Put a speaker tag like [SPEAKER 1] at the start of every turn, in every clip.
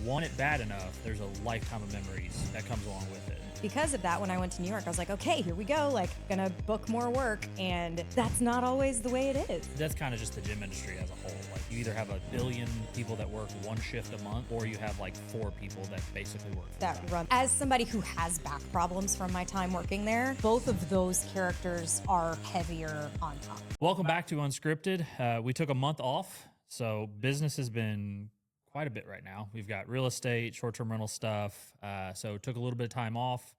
[SPEAKER 1] want it bad enough, there's a lifetime of memories that comes along with it.
[SPEAKER 2] Because of that, when I went to New York, I was like, okay, here we go. Like, gonna book more work. And that's not always the way it is.
[SPEAKER 1] That's kind of just the gym industry as a whole. Like, you either have a billion people that work one shift a month, or you have like 4 people that basically work
[SPEAKER 2] That
[SPEAKER 1] full-time.
[SPEAKER 2] run. As somebody who has back problems from my time working there, both of those characters are heavier on top.
[SPEAKER 1] Welcome back to Unscripted. We took a month off, so business has been quite a bit right now. We've got real estate, short-term rental stuff, so took a little bit of time off.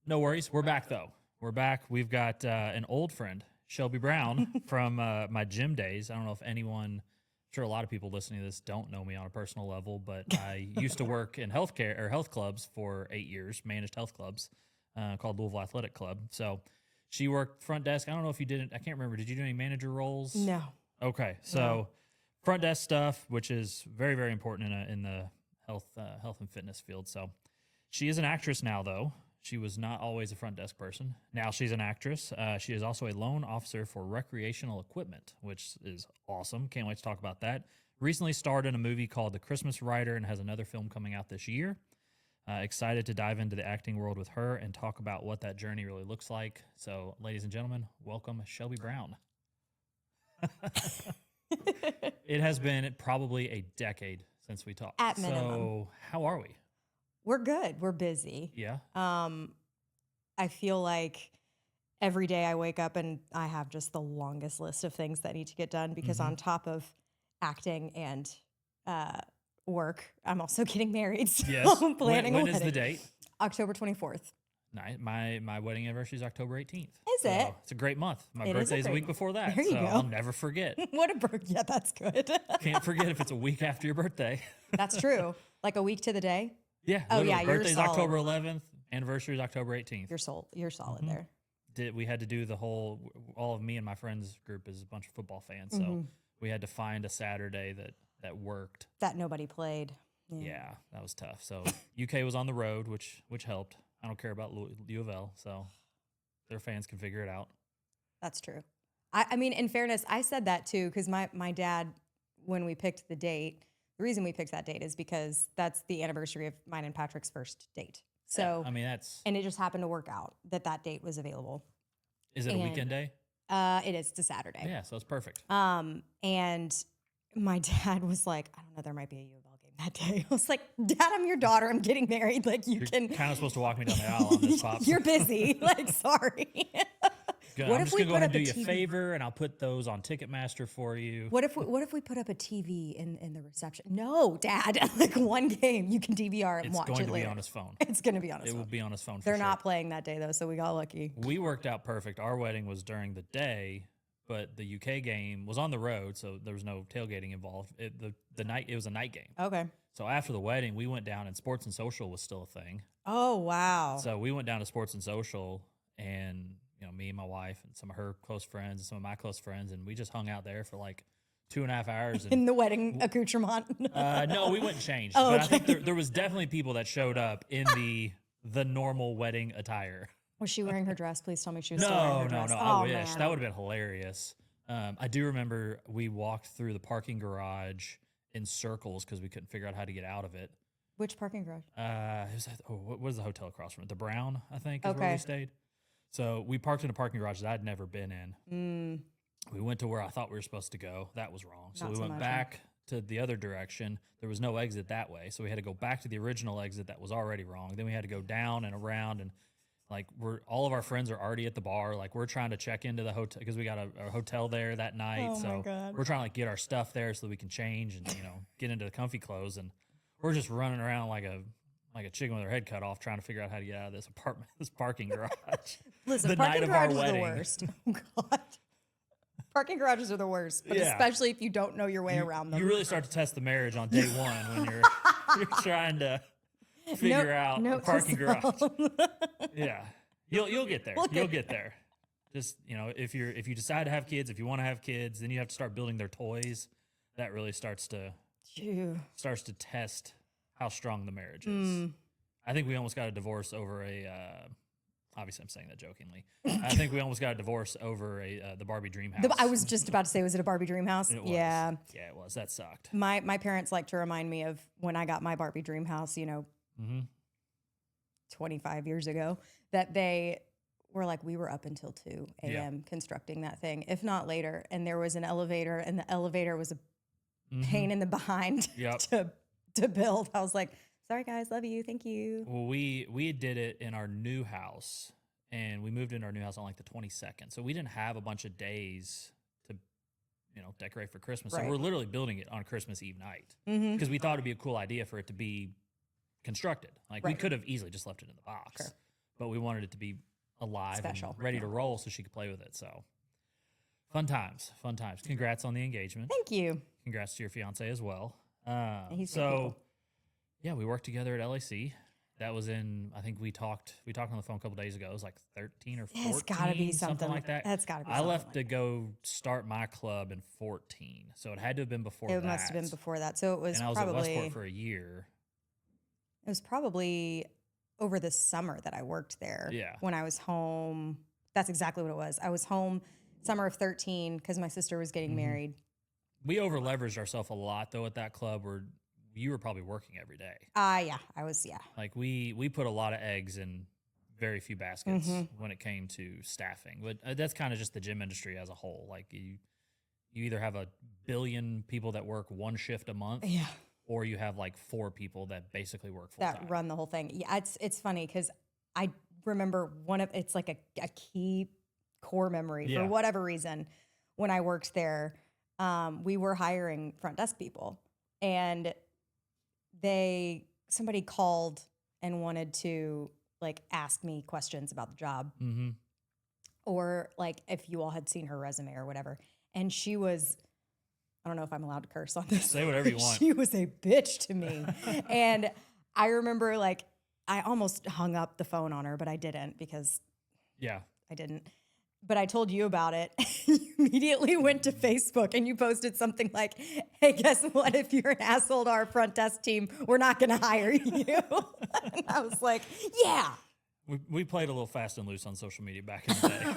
[SPEAKER 1] No worries. We're back, though. We're back. We've got an old friend, Shelby Brown, from my gym days. I don't know if anyone, I'm sure a lot of people listening to this don't know me on a personal level, but I used to work in healthcare or health clubs for 8 years, managed health clubs called Louisville Athletic Club. So she worked front desk. I don't know if you didn't. I can't remember. Did you do any manager roles?
[SPEAKER 2] No.
[SPEAKER 1] Okay. So front desk stuff, which is very, very important in the health and fitness field. So she is an actress now, though. She was not always a front desk person. Now she's an actress. She is also a loan officer for recreational equipment, which is awesome. Can't wait to talk about that. Recently starred in a movie called The Christmas Writer and has another film coming out this year. Excited to dive into the acting world with her and talk about what that journey really looks like. So, ladies and gentlemen, welcome Shelby Brown. It has been probably a decade since we talked.
[SPEAKER 2] At minimum.
[SPEAKER 1] So, how are we?
[SPEAKER 2] We're good. We're busy.
[SPEAKER 1] Yeah.
[SPEAKER 2] I feel like every day I wake up and I have just the longest list of things that need to get done because on top of acting and work, I'm also getting married. So
[SPEAKER 1] Yes.
[SPEAKER 2] I'm planning
[SPEAKER 1] when
[SPEAKER 2] a
[SPEAKER 1] is the
[SPEAKER 2] wedding.
[SPEAKER 1] date?
[SPEAKER 2] October 24th.
[SPEAKER 1] Nice. My wedding anniversary is October 18th.
[SPEAKER 2] Is it?
[SPEAKER 1] It's a great month. My
[SPEAKER 2] It is a
[SPEAKER 1] birthday's a
[SPEAKER 2] great
[SPEAKER 1] week
[SPEAKER 2] month.
[SPEAKER 1] before that.
[SPEAKER 2] There you
[SPEAKER 1] so
[SPEAKER 2] go.
[SPEAKER 1] I'll never forget.
[SPEAKER 2] What a birth. Yeah, that's good.
[SPEAKER 1] Can't forget if it's a week after your birthday.
[SPEAKER 2] That's true. Like a week to the day.
[SPEAKER 1] Yeah.
[SPEAKER 2] Oh,
[SPEAKER 1] literally.
[SPEAKER 2] yeah, you're
[SPEAKER 1] Birthday's
[SPEAKER 2] solid.
[SPEAKER 1] October 11th. Anniversary is October 18th.
[SPEAKER 2] You're solid there.
[SPEAKER 1] We had to do all of me and my friends group is a bunch of football fans. So we had to find a Saturday that worked.
[SPEAKER 2] That nobody played.
[SPEAKER 1] Yeah, that was tough. So UK was on the road, which helped. I don't care about U of L, so their fans can figure it out.
[SPEAKER 2] That's true. I mean, in fairness, I said that too because my dad, when we picked the date, the reason we picked that date is because that's the anniversary of mine and Patrick's first date. So
[SPEAKER 1] I mean,
[SPEAKER 2] and it just happened to work out that date was available.
[SPEAKER 1] Is it a weekend day?
[SPEAKER 2] It is. It's a Saturday.
[SPEAKER 1] Yeah, so it's perfect.
[SPEAKER 2] And my dad was like, I don't know, there might be a U of L game that day. I was like, Dad, I'm your daughter. I'm getting married. Like
[SPEAKER 1] You're
[SPEAKER 2] can.
[SPEAKER 1] kind of supposed to walk me down the aisle on this, Pops.
[SPEAKER 2] You're busy. Like, sorry.
[SPEAKER 1] Good.
[SPEAKER 2] What
[SPEAKER 1] I'm
[SPEAKER 2] if
[SPEAKER 1] just
[SPEAKER 2] we
[SPEAKER 1] gonna go
[SPEAKER 2] put
[SPEAKER 1] ahead and
[SPEAKER 2] up
[SPEAKER 1] do
[SPEAKER 2] a
[SPEAKER 1] you a
[SPEAKER 2] TV?
[SPEAKER 1] favor, and I'll put those on Ticketmaster for you.
[SPEAKER 2] What if we put up a TV in the reception? No, Dad. Like one game, you can DVR and
[SPEAKER 1] It's
[SPEAKER 2] watch
[SPEAKER 1] going
[SPEAKER 2] it
[SPEAKER 1] to
[SPEAKER 2] later.
[SPEAKER 1] be on his phone.
[SPEAKER 2] It's going to be on his
[SPEAKER 1] It
[SPEAKER 2] phone.
[SPEAKER 1] will be on his phone. For
[SPEAKER 2] They're
[SPEAKER 1] sure.
[SPEAKER 2] not playing that day though, so we got lucky.
[SPEAKER 1] We worked out perfect. Our wedding was during the day, but the UK game was on the road, so there was no tailgating involved. It was a night game.
[SPEAKER 2] Okay.
[SPEAKER 1] So after the wedding, we went down, and Sports and Social was still a thing.
[SPEAKER 2] Oh wow.
[SPEAKER 1] So we went down to Sports and Social, and me and my wife and some of her close friends and some of my close friends, and we just hung out there for like 2.5 hours. And
[SPEAKER 2] In the wedding accoutrement.
[SPEAKER 1] no, we went and changed.
[SPEAKER 2] Oh,
[SPEAKER 1] but I
[SPEAKER 2] okay.
[SPEAKER 1] think there was definitely people that showed up in the normal wedding attire.
[SPEAKER 2] Was she wearing her dress? Please tell me she was still wearing
[SPEAKER 1] No,
[SPEAKER 2] her
[SPEAKER 1] no,
[SPEAKER 2] dress.
[SPEAKER 1] no.
[SPEAKER 2] Oh,
[SPEAKER 1] I wish.
[SPEAKER 2] man.
[SPEAKER 1] That would have been hilarious. I do remember we walked through the parking garage in circles because we couldn't figure out how to get out of it.
[SPEAKER 2] Which parking garage?
[SPEAKER 1] It was, what was the hotel across from it? The Brown, I think, is where
[SPEAKER 2] Okay.
[SPEAKER 1] we stayed. So we parked in a parking garage that I'd never been in. We went to where I thought we were supposed to go. That was wrong. So
[SPEAKER 2] Not
[SPEAKER 1] we
[SPEAKER 2] so
[SPEAKER 1] went
[SPEAKER 2] much,
[SPEAKER 1] back to the other direction. There was no exit that way. So we had to go back to the original exit that was already wrong. Then we had to go down and around, and like all of our friends are already at the bar. Like we're trying to check into the hotel because we got a hotel there that night.
[SPEAKER 2] Oh, my
[SPEAKER 1] so
[SPEAKER 2] God.
[SPEAKER 1] we're trying to like get our stuff there so that we can change and get into the comfy clothes. And we're just running around like a chicken with her head cut off, trying to figure out how to get out of this parking garage.
[SPEAKER 2] Listen,
[SPEAKER 1] the
[SPEAKER 2] parking
[SPEAKER 1] night of our
[SPEAKER 2] garages are the
[SPEAKER 1] wedding.
[SPEAKER 2] worst. Oh God. Parking garages are the worst, but
[SPEAKER 1] Yeah.
[SPEAKER 2] especially if you don't know your way around them.
[SPEAKER 1] You really start to test the marriage on day one when you're trying to figure out a
[SPEAKER 2] note to
[SPEAKER 1] parking garage.
[SPEAKER 2] self.
[SPEAKER 1] Yeah, you'll get there.
[SPEAKER 2] We'll
[SPEAKER 1] You'll
[SPEAKER 2] get
[SPEAKER 1] get there. Just if you decide to have kids, if you want to have kids, then you have to start building their toys. That really starts to test how strong the marriage is. I think we almost got a divorce over a obviously I'm saying that jokingly. I think we almost got a divorce over the Barbie dream house.
[SPEAKER 2] I was just about to say, was it a Barbie dream house?
[SPEAKER 1] It was.
[SPEAKER 2] Yeah.
[SPEAKER 1] Yeah, it was. That sucked.
[SPEAKER 2] My parents like to remind me of when I got my Barbie dream house, 25 years ago, that they were like, we were up until 2 a.m. constructing that thing, if not later. And there was an elevator, and the elevator was a pain in the behind to build. I was like, sorry guys, love you, thank you.
[SPEAKER 1] Well, we did it in our new house, and we moved into our new house on like the 22nd. So we didn't have a bunch of days to, decorate for Christmas.
[SPEAKER 2] Right.
[SPEAKER 1] So we're literally building it on Christmas Eve night because we thought it'd be a cool idea for it to be constructed. Like we could have easily just left it in the box, but we wanted it to be alive
[SPEAKER 2] Special.
[SPEAKER 1] and ready to roll so she could play with it. So fun times. Congrats on the engagement.
[SPEAKER 2] Thank you.
[SPEAKER 1] Congrats to your fiance as well.
[SPEAKER 2] He's good people.
[SPEAKER 1] Yeah, we worked together at LAC. That was I think we talked on the phone a couple days ago. It was like 13 or 14.
[SPEAKER 2] It's got to be something
[SPEAKER 1] like that.
[SPEAKER 2] That's got to be
[SPEAKER 1] I
[SPEAKER 2] something
[SPEAKER 1] left
[SPEAKER 2] like
[SPEAKER 1] to go start my club in 14. So it had to have been before that.
[SPEAKER 2] It must have been before that. So it was
[SPEAKER 1] and I was
[SPEAKER 2] probably
[SPEAKER 1] at Westport for a year.
[SPEAKER 2] It was probably over the summer that I worked there.
[SPEAKER 1] Yeah.
[SPEAKER 2] When I was home. That's exactly what it was. I was home summer of 13 because my sister was getting married.
[SPEAKER 1] We over leveraged ourselves a lot though at that club where you were probably working every day.
[SPEAKER 2] Yeah, I was, yeah.
[SPEAKER 1] Like we put a lot of eggs in very few baskets when it came to staffing. But that's kind of just the gym industry as a whole. Like you either have a billion people that work one shift a month, or you have like 4 people that basically work full time.
[SPEAKER 2] That run the whole thing. Yeah, it's funny because I remember it's like a key core memory for whatever reason. When I worked there, we were hiring front desk people, and somebody called and wanted to like ask me questions about the job, or like if you all had seen her resume or whatever. And she was, I don't know if I'm allowed to curse on this.
[SPEAKER 1] Say whatever you want.
[SPEAKER 2] She was a bitch to me. And I remember like I almost hung up the phone on her, but I didn't because I didn't. But I told you about it. You immediately went to Facebook and you posted something like, hey, guess what? If you're an asshole to our front desk team, we're not going to hire you. And I was like, yeah.
[SPEAKER 1] We played a little fast and loose on social media back in the day.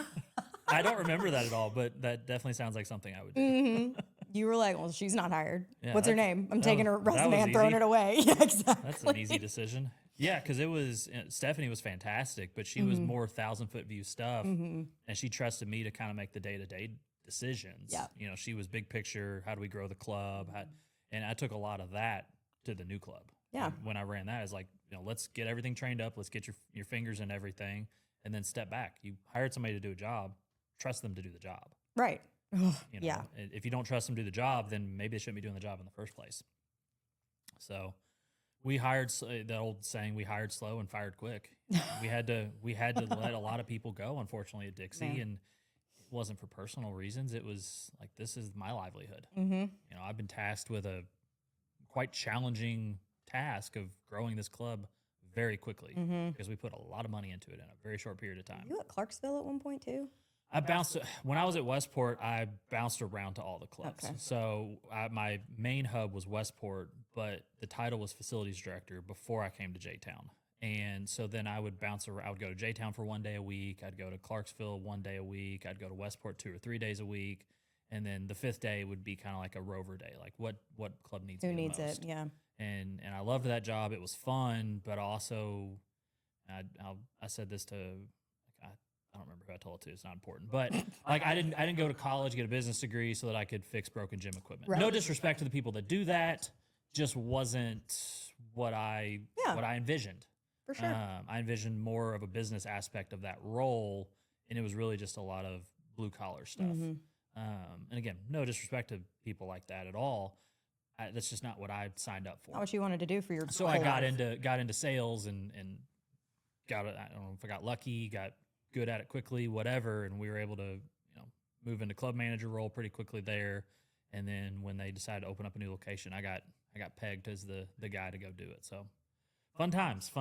[SPEAKER 1] I don't remember that at all, but that definitely sounds like something I would do.
[SPEAKER 2] You were like, well, she's not hired.
[SPEAKER 1] Yeah,
[SPEAKER 2] What's her name? I'm taking her resume and throwing it away. Yeah, exactly.
[SPEAKER 1] That's an easy decision. Yeah, because Stephanie was fantastic, but she was more 1,000-foot view stuff, and she trusted me to kind of make the day-to-day decisions.
[SPEAKER 2] Yeah.
[SPEAKER 1] She was big picture. How do we grow the club? And I took a lot of that to the new club.
[SPEAKER 2] Yeah.
[SPEAKER 1] And when I ran that, it's like, let's get everything trained up. Let's get your fingers in everything, and then step back. You hired somebody to do a job. Trust them to do the job.
[SPEAKER 2] Right.
[SPEAKER 1] Yeah. If you don't trust them to do the job, then maybe they shouldn't be doing the job in the first place. So we hired, the old saying, we hired slow and fired quick. we had to let a lot of people go, unfortunately, at Dixie.
[SPEAKER 2] Man.
[SPEAKER 1] And it wasn't for personal reasons. It was like, this is my livelihood. I've been tasked with a quite challenging task of growing this club very quickly because we put a lot of money into it in a very short period of time.
[SPEAKER 2] You at Clarksville at one point too?
[SPEAKER 1] I bounced when I was at Westport. I bounced around to all the clubs.
[SPEAKER 2] Okay.
[SPEAKER 1] So my main hub was Westport, but the title was facilities director before I came to J-Town. And so then I would bounce around. I would go to J-Town for 1 day a week. I'd go to Clarksville 1 day a week. I'd go to Westport 2 or 3 days a week. And then the 5th day would be kind of like a rover day. Like what club needs me
[SPEAKER 2] Who
[SPEAKER 1] the
[SPEAKER 2] needs
[SPEAKER 1] most?
[SPEAKER 2] it? Yeah.
[SPEAKER 1] And I loved that job. It was fun, but also I said this to. I don't remember who I told it to. It's not important, but like I didn't go to college, get a business degree so that I could fix broken gym equipment.
[SPEAKER 2] Right.
[SPEAKER 1] No disrespect to the people that do that, just wasn't what I envisioned.
[SPEAKER 2] For sure.
[SPEAKER 1] I envisioned more of a business aspect of that role, and it was really just a lot of blue collar stuff. And again, no disrespect to people like that at all. That's just not what I signed up for.
[SPEAKER 2] Not what you wanted to do for your.
[SPEAKER 1] So I got into sales and I don't know if I got lucky, got good at it quickly, whatever, and we were able to move into club manager role pretty quickly there. And then when they decided to open up a new location, I got pegged as the guy to go do it. So fun times.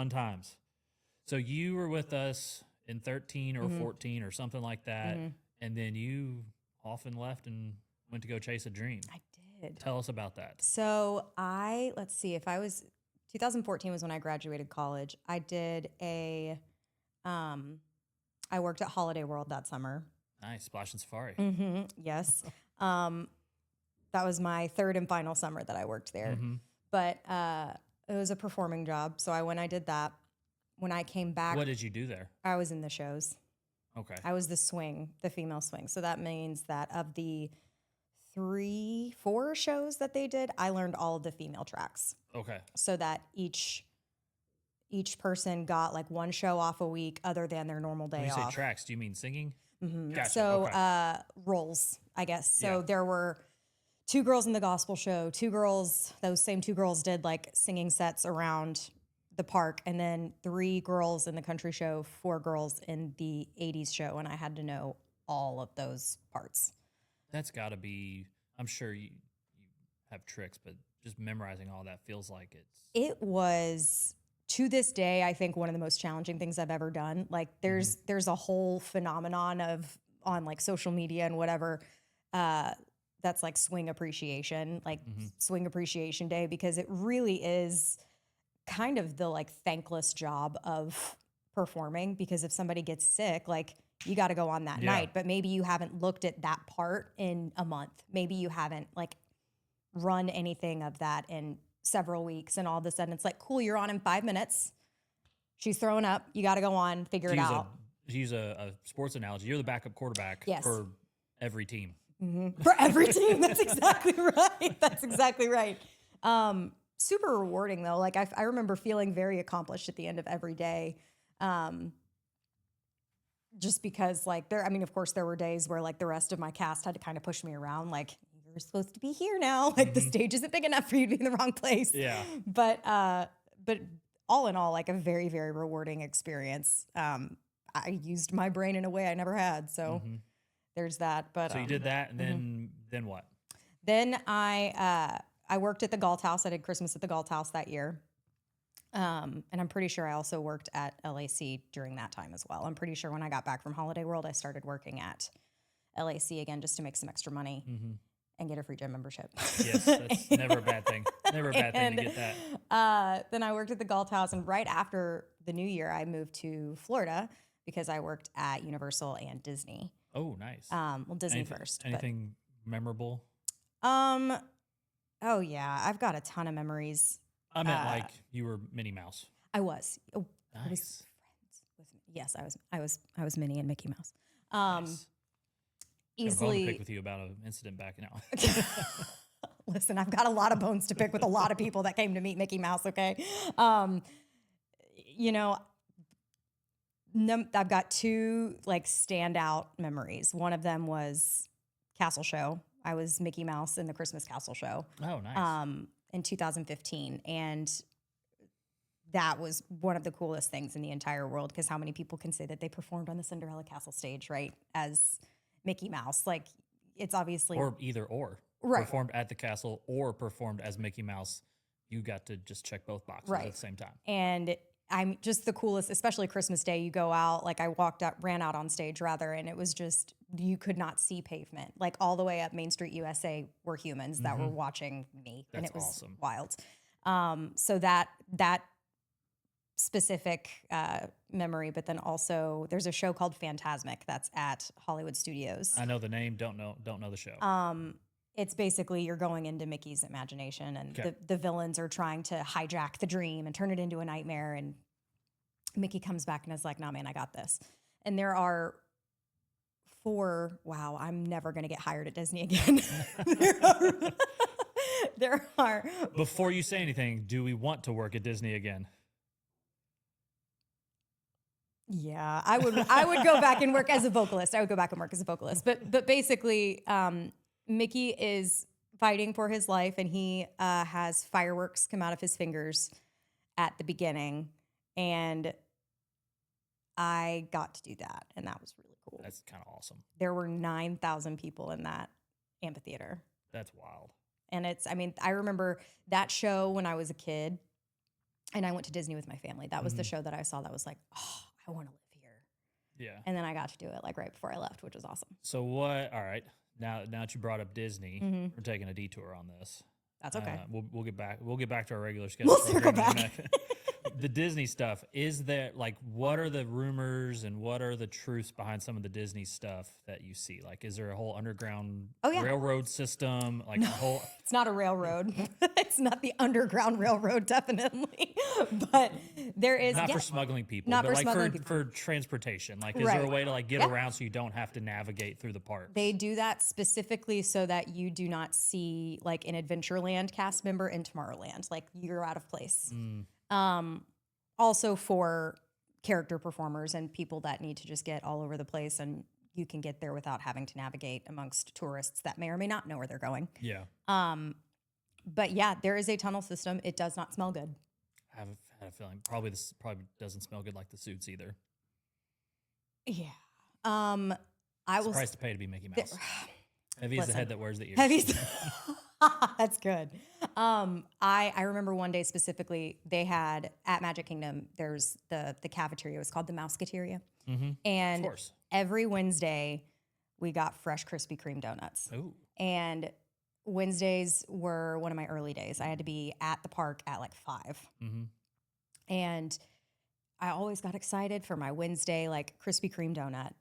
[SPEAKER 1] So you were with us in 13 or 14 or something like that, and then you often left and went to go chase a dream.
[SPEAKER 2] I did.
[SPEAKER 1] Tell us about that.
[SPEAKER 2] So let's see, if I was 2014 was when I graduated college. I did I worked at Holiday World that summer.
[SPEAKER 1] Nice. Splash and Safari.
[SPEAKER 2] Yes. That was my third and final summer that I worked there. But it was a performing job. So I went, I did that. When I came back,
[SPEAKER 1] What did you do there?
[SPEAKER 2] I was in the shows.
[SPEAKER 1] Okay.
[SPEAKER 2] I was the swing, the female swing. So that means that of the 4 shows that they did, I learned all of the female tracks.
[SPEAKER 1] Okay.
[SPEAKER 2] So that each person got like 1 show off a week other than their normal day
[SPEAKER 1] When you
[SPEAKER 2] off.
[SPEAKER 1] say tracks, do you mean singing? Gotcha.
[SPEAKER 2] So
[SPEAKER 1] okay.
[SPEAKER 2] roles, I guess. So
[SPEAKER 1] Yeah.
[SPEAKER 2] there were 2 girls in the gospel show, 2 girls, those same 2 girls did like singing sets around the park, and then 3 girls in the country show, 4 girls in the 80s show, and I had to know all of those parts.
[SPEAKER 1] That's got to be, I'm sure you have tricks, but just memorizing all that feels like
[SPEAKER 2] It was, to this day, I think one of the most challenging things I've ever done. Like there's a whole phenomenon on like social media and whatever, that's like swing appreciation, like Swing Appreciation Day, because it really is kind of the like thankless job of performing, because if somebody gets sick, like you got to go on that night, but maybe you haven't looked at that part in a month. Maybe you haven't like run anything of that in several weeks, and all of a sudden it's like, cool, you're on in 5 minutes. She's throwing up. You got to go on, figure it out.
[SPEAKER 1] To use a sports analogy, you're the backup quarterback for every team.
[SPEAKER 2] For every team. That's exactly right. That's exactly right. Super rewarding though. Like I remember feeling very accomplished at the end of every day. Just because like of course there were days where like the rest of my cast had to kind of push me around. Like, you're supposed to be here now. Like the stage isn't big enough for you to be in the wrong place.
[SPEAKER 1] Yeah.
[SPEAKER 2] But all in all, like a very, very rewarding experience. I used my brain in a way I never had. So there's that. But
[SPEAKER 1] so you did that, and then what?
[SPEAKER 2] Then I worked at the Galt House. I did Christmas at the Galt House that year. And I'm pretty sure I also worked at LAC during that time as well. I'm pretty sure when I got back from Holiday World, I started working at LAC again just to make some extra money and get a free gym membership.
[SPEAKER 1] Yes, that's never a bad thing. Never a bad thing to get that.
[SPEAKER 2] Then I worked at the Galt House, and right after the new year, I moved to Florida because I worked at Universal and Disney.
[SPEAKER 1] Oh, nice.
[SPEAKER 2] Well, Disney first.
[SPEAKER 1] Anything memorable?
[SPEAKER 2] Oh yeah, I've got a ton of memories.
[SPEAKER 1] I meant like you were Minnie Mouse.
[SPEAKER 2] I was. Oh,
[SPEAKER 1] Nice.
[SPEAKER 2] I was friends with. Yes, I was Minnie and Mickey Mouse.
[SPEAKER 1] Nice.
[SPEAKER 2] Easily.
[SPEAKER 1] To pick with you about an incident back now.
[SPEAKER 2] Listen, I've got a lot of bones to pick with a lot of people that came to meet Mickey Mouse. Okay, I've got 2 like standout memories. One of them was Castle Show. I was Mickey Mouse in the Christmas Castle Show.
[SPEAKER 1] Oh, nice.
[SPEAKER 2] In 2015, and that was one of the coolest things in the entire world, because how many people can say that they performed on the Cinderella Castle stage, right, as Mickey Mouse? Like, it's obviously
[SPEAKER 1] or either or.
[SPEAKER 2] Right.
[SPEAKER 1] Performed at the castle or performed as Mickey Mouse. You got to just check both boxes at the same time.
[SPEAKER 2] And I'm just the coolest, especially Christmas Day. You go out, like I ran out on stage rather, and it was just, you could not see pavement. Like all the way up Main Street, USA were humans that were watching me.
[SPEAKER 1] That's
[SPEAKER 2] and it was
[SPEAKER 1] awesome.
[SPEAKER 2] Wild. So that specific memory, but then also there's a show called Phantasmic that's at Hollywood Studios.
[SPEAKER 1] I know the name, don't know the show.
[SPEAKER 2] It's basically you're going into Mickey's imagination, and the villains are trying to hijack the dream and turn it into a nightmare. And Mickey comes back and is like, "Nah, man, I got this." And there are 4. Wow, I'm never going to get hired at Disney again. there are.
[SPEAKER 1] Before you say anything, do we want to work at Disney again?
[SPEAKER 2] Yeah, I would go back and work as a vocalist. I would go back and work as a vocalist. But basically, Mickey is fighting for his life, and he has fireworks come out of his fingers at the beginning, and I got to do that, and that was really cool.
[SPEAKER 1] That's kind of awesome.
[SPEAKER 2] There were 9,000 people in that amphitheater.
[SPEAKER 1] That's wild.
[SPEAKER 2] And I remember that show when I was a kid, and I went to Disney with my family. That was the show that I saw that was like, oh, I want to live here.
[SPEAKER 1] Yeah.
[SPEAKER 2] And then I got to do it like right before I left, which was awesome.
[SPEAKER 1] So what? All right. Now that you brought up Disney, we're taking a detour on this.
[SPEAKER 2] That's okay.
[SPEAKER 1] We'll get back. We'll get back to our regular schedule.
[SPEAKER 2] We'll circle back.
[SPEAKER 1] the Disney stuff, is there like what are the rumors and what are the truths behind some of the Disney stuff that you see? Like, is there a whole underground
[SPEAKER 2] Oh, yeah.
[SPEAKER 1] railroad system? Like a whole
[SPEAKER 2] It's not a railroad. It's not the Underground Railroad, definitely. But there is
[SPEAKER 1] not for smuggling people,
[SPEAKER 2] Not
[SPEAKER 1] but
[SPEAKER 2] for
[SPEAKER 1] like
[SPEAKER 2] smuggling people.
[SPEAKER 1] for transportation. Like, is there a
[SPEAKER 2] Right.
[SPEAKER 1] way to like get
[SPEAKER 2] Yeah.
[SPEAKER 1] around so you don't have to navigate through the parks?
[SPEAKER 2] They do that specifically so that you do not see like an Adventureland cast member in Tomorrowland. Like you're out of place. Also for character performers and people that need to just get all over the place, and you can get there without having to navigate amongst tourists that may or may not know where they're going.
[SPEAKER 1] Yeah.
[SPEAKER 2] But yeah, there is a tunnel system. It does not smell good.
[SPEAKER 1] I have had a feeling probably this probably doesn't smell good like the suits either.
[SPEAKER 2] Yeah. I was
[SPEAKER 1] Price to pay to be Mickey Mouse. Heavy is the
[SPEAKER 2] Listen.
[SPEAKER 1] head that wears the ears.
[SPEAKER 2] Heavy. That's good. I remember one day specifically they had at Magic Kingdom. There's the cafeteria. It was called the Mouseketeria, and
[SPEAKER 1] Of course.
[SPEAKER 2] every Wednesday we got fresh Krispy Kreme donuts.
[SPEAKER 1] Ooh.
[SPEAKER 2] And Wednesdays were one of my early days. I had to be at the park at like 5, and I always got excited for my Wednesday like Krispy Kreme donut,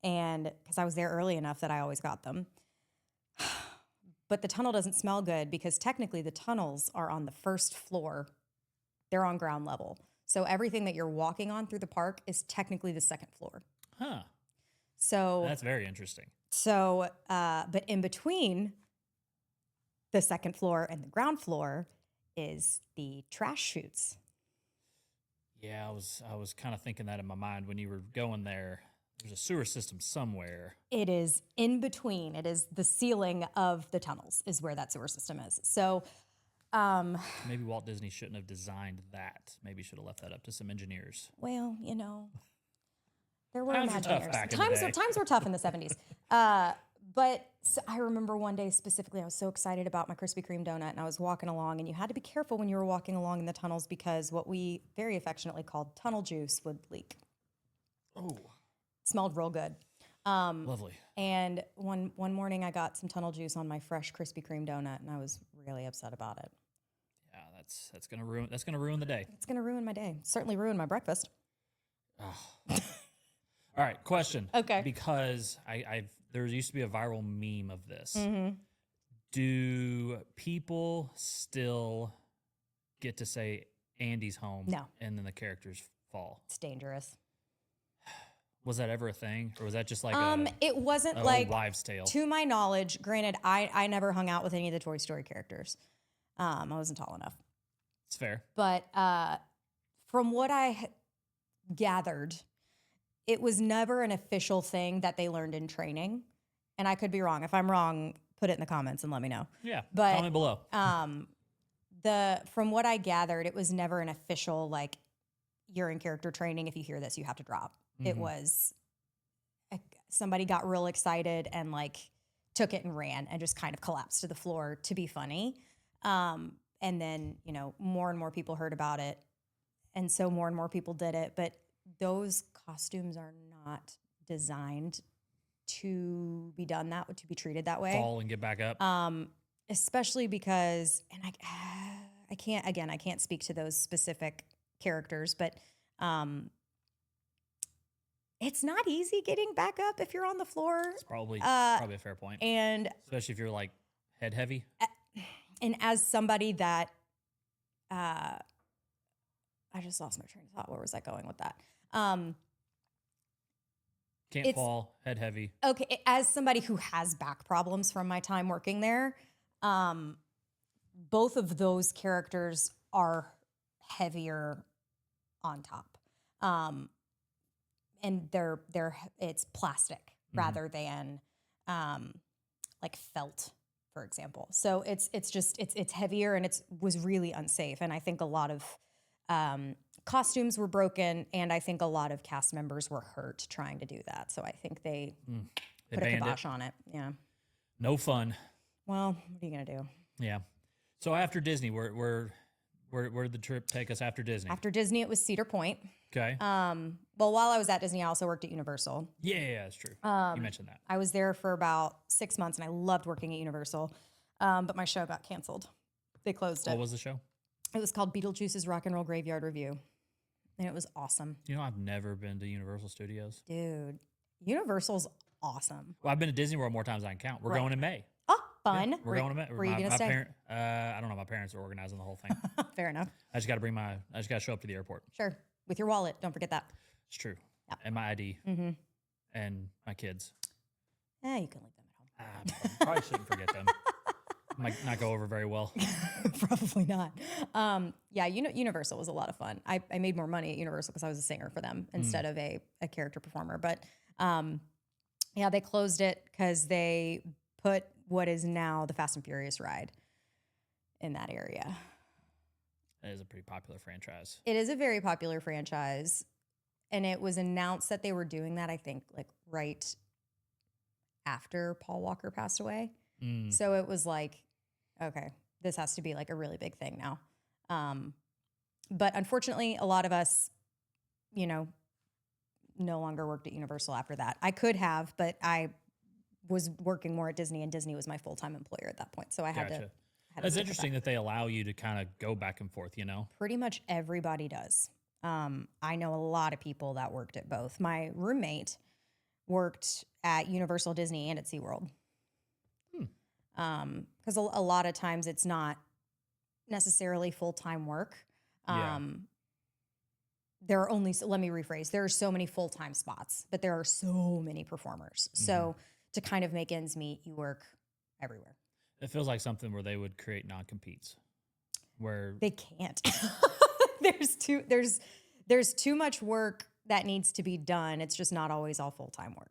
[SPEAKER 2] and because I was there early enough that I always got them. But the tunnel doesn't smell good because technically the tunnels are on the first floor. They're on ground level. So everything that you're walking on through the park is technically the second floor.
[SPEAKER 1] Huh.
[SPEAKER 2] So
[SPEAKER 1] That's very interesting.
[SPEAKER 2] but in between the second floor and the ground floor is the trash chutes.
[SPEAKER 1] Yeah, I was kind of thinking that in my mind when you were going there. There's a sewer system somewhere.
[SPEAKER 2] It is in between. It is the ceiling of the tunnels is where that sewer system is. So
[SPEAKER 1] Maybe Walt Disney shouldn't have designed that. Maybe should have left that up to some engineers.
[SPEAKER 2] well, there were
[SPEAKER 1] Times were tough
[SPEAKER 2] Imagineers.
[SPEAKER 1] back in the day.
[SPEAKER 2] Times were tough in the 70s. But so I remember one day specifically, I was so excited about my Krispy Kreme donut, and I was walking along, and you had to be careful when you were walking along in the tunnels because what we very affectionately called tunnel juice would leak.
[SPEAKER 1] Oh,
[SPEAKER 2] Smelled real good.
[SPEAKER 1] lovely.
[SPEAKER 2] And one morning, I got some tunnel juice on my fresh Krispy Kreme donut, and I was really upset about it.
[SPEAKER 1] Yeah, that's gonna ruin the day.
[SPEAKER 2] It's gonna ruin my day. Certainly ruin my breakfast.
[SPEAKER 1] All right, question.
[SPEAKER 2] Okay.
[SPEAKER 1] Because there used to be a viral meme of this.
[SPEAKER 2] Mm-hmm.
[SPEAKER 1] Do people still get to say Andy's home?
[SPEAKER 2] No.
[SPEAKER 1] And then the characters fall?
[SPEAKER 2] It's dangerous.
[SPEAKER 1] Was that ever a thing, or was that just like
[SPEAKER 2] It wasn't
[SPEAKER 1] an
[SPEAKER 2] like
[SPEAKER 1] old wives' tale?
[SPEAKER 2] to my knowledge. Granted, I never hung out with any of the Toy Story characters. I wasn't tall enough.
[SPEAKER 1] It's fair.
[SPEAKER 2] But from what I gathered, it was never an official thing that they learned in training. And I could be wrong. If I'm wrong, put it in the comments and let me know.
[SPEAKER 1] Yeah.
[SPEAKER 2] But
[SPEAKER 1] comment below.
[SPEAKER 2] From what I gathered, it was never an official like you're in character training. If you hear this, you have to drop. It was somebody got real excited and like took it and ran and just kind of collapsed to the floor to be funny. And then, more and more people heard about it. And so more and more people did it. But those costumes are not designed to be done to be treated that way.
[SPEAKER 1] Fall and get back up.
[SPEAKER 2] Especially because, and I can't speak to those specific characters, but it's not easy getting back up if you're on the floor.
[SPEAKER 1] It's probably a fair point.
[SPEAKER 2] And
[SPEAKER 1] Especially if you're like head heavy.
[SPEAKER 2] and as somebody that I just lost my train of thought. Where was I going with that?
[SPEAKER 1] Can't fall, head heavy.
[SPEAKER 2] Okay, as somebody who has back problems from my time working there, both of those characters are heavier on top. And it's plastic rather than like felt, for example. So it's heavier and was really unsafe. And I think a lot of costumes were broken, and I think a lot of cast members were hurt trying to do that. So I think they put a
[SPEAKER 1] banned
[SPEAKER 2] kibosh on it. Yeah.
[SPEAKER 1] No fun.
[SPEAKER 2] Well, what are you gonna do?
[SPEAKER 1] Yeah. So after Disney, where did the trip take us after Disney?
[SPEAKER 2] After Disney, it was Cedar Point.
[SPEAKER 1] Okay.
[SPEAKER 2] Well, while I was at Disney, I also worked at Universal.
[SPEAKER 1] Yeah, that's true. You mentioned that.
[SPEAKER 2] I was there for about 6 months, and I loved working at Universal. But my show got canceled. They closed it.
[SPEAKER 1] What was the show?
[SPEAKER 2] It was called Beetlejuice's Rock and Roll Graveyard Review. And it was awesome.
[SPEAKER 1] You know, I've never been to Universal Studios.
[SPEAKER 2] Dude, Universal's awesome.
[SPEAKER 1] Well, I've been to Disney World more times than I can count. We're going in May.
[SPEAKER 2] Oh, fun.
[SPEAKER 1] Yeah, we're going to May.
[SPEAKER 2] Were you going to stay?
[SPEAKER 1] I don't know. My parents are organizing the whole thing.
[SPEAKER 2] Fair enough.
[SPEAKER 1] I just got to show up to the airport.
[SPEAKER 2] Sure. With your wallet. Don't forget that.
[SPEAKER 1] It's true.
[SPEAKER 2] Yeah.
[SPEAKER 1] And my ID. And my kids.
[SPEAKER 2] You can leave them at home.
[SPEAKER 1] I probably shouldn't forget them. Might not go over very well.
[SPEAKER 2] Probably not. Yeah, Universal was a lot of fun. I made more money at Universal because I was a singer for them instead of a character performer. But yeah, they closed it because they put what is now the Fast and Furious ride in that area.
[SPEAKER 1] It is a pretty popular franchise.
[SPEAKER 2] It is a very popular franchise. And it was announced that they were doing that, I think, like right after Paul Walker passed away. So it was like, okay, this has to be like a really big thing now. But unfortunately, a lot of us, no longer worked at Universal after that. I could have, but I was working more at Disney, and Disney was my full-time employer at that point. So I had to.
[SPEAKER 1] It's interesting that they allow you to kind of go back and forth,
[SPEAKER 2] Pretty much everybody does. I know a lot of people that worked at both. My roommate worked at Universal, Disney, and at SeaWorld. Because a lot of times it's not necessarily full-time work. There are only, let me rephrase, there are so many full-time spots, but there are so many performers. So to kind of make ends meet, you work everywhere.
[SPEAKER 1] It feels like something where they would create non-competes. Where
[SPEAKER 2] they can't. There's too much work that needs to be done. It's just not always all full-time work.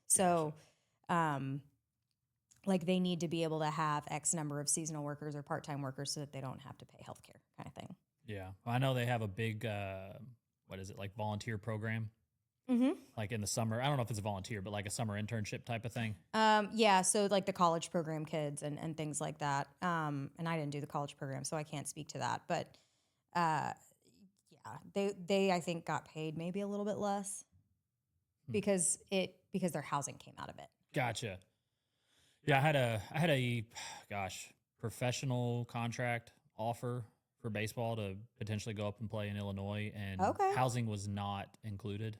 [SPEAKER 2] So, like they need to be able to have X number of seasonal workers or part-time workers so that they don't have to pay healthcare kind of thing.
[SPEAKER 1] Yeah. Well, I know they have a big, like volunteer program. Like in the summer. I don't know if it's a volunteer, but like a summer internship type of thing.
[SPEAKER 2] Yeah. So like the college program kids and things like that. And I didn't do the college program, so I can't speak to that. But yeah, they I think got paid maybe a little bit less because their housing came out of it.
[SPEAKER 1] Gotcha. Yeah, I had a professional contract offer for baseball to potentially go up and play in Illinois, and housing was not included.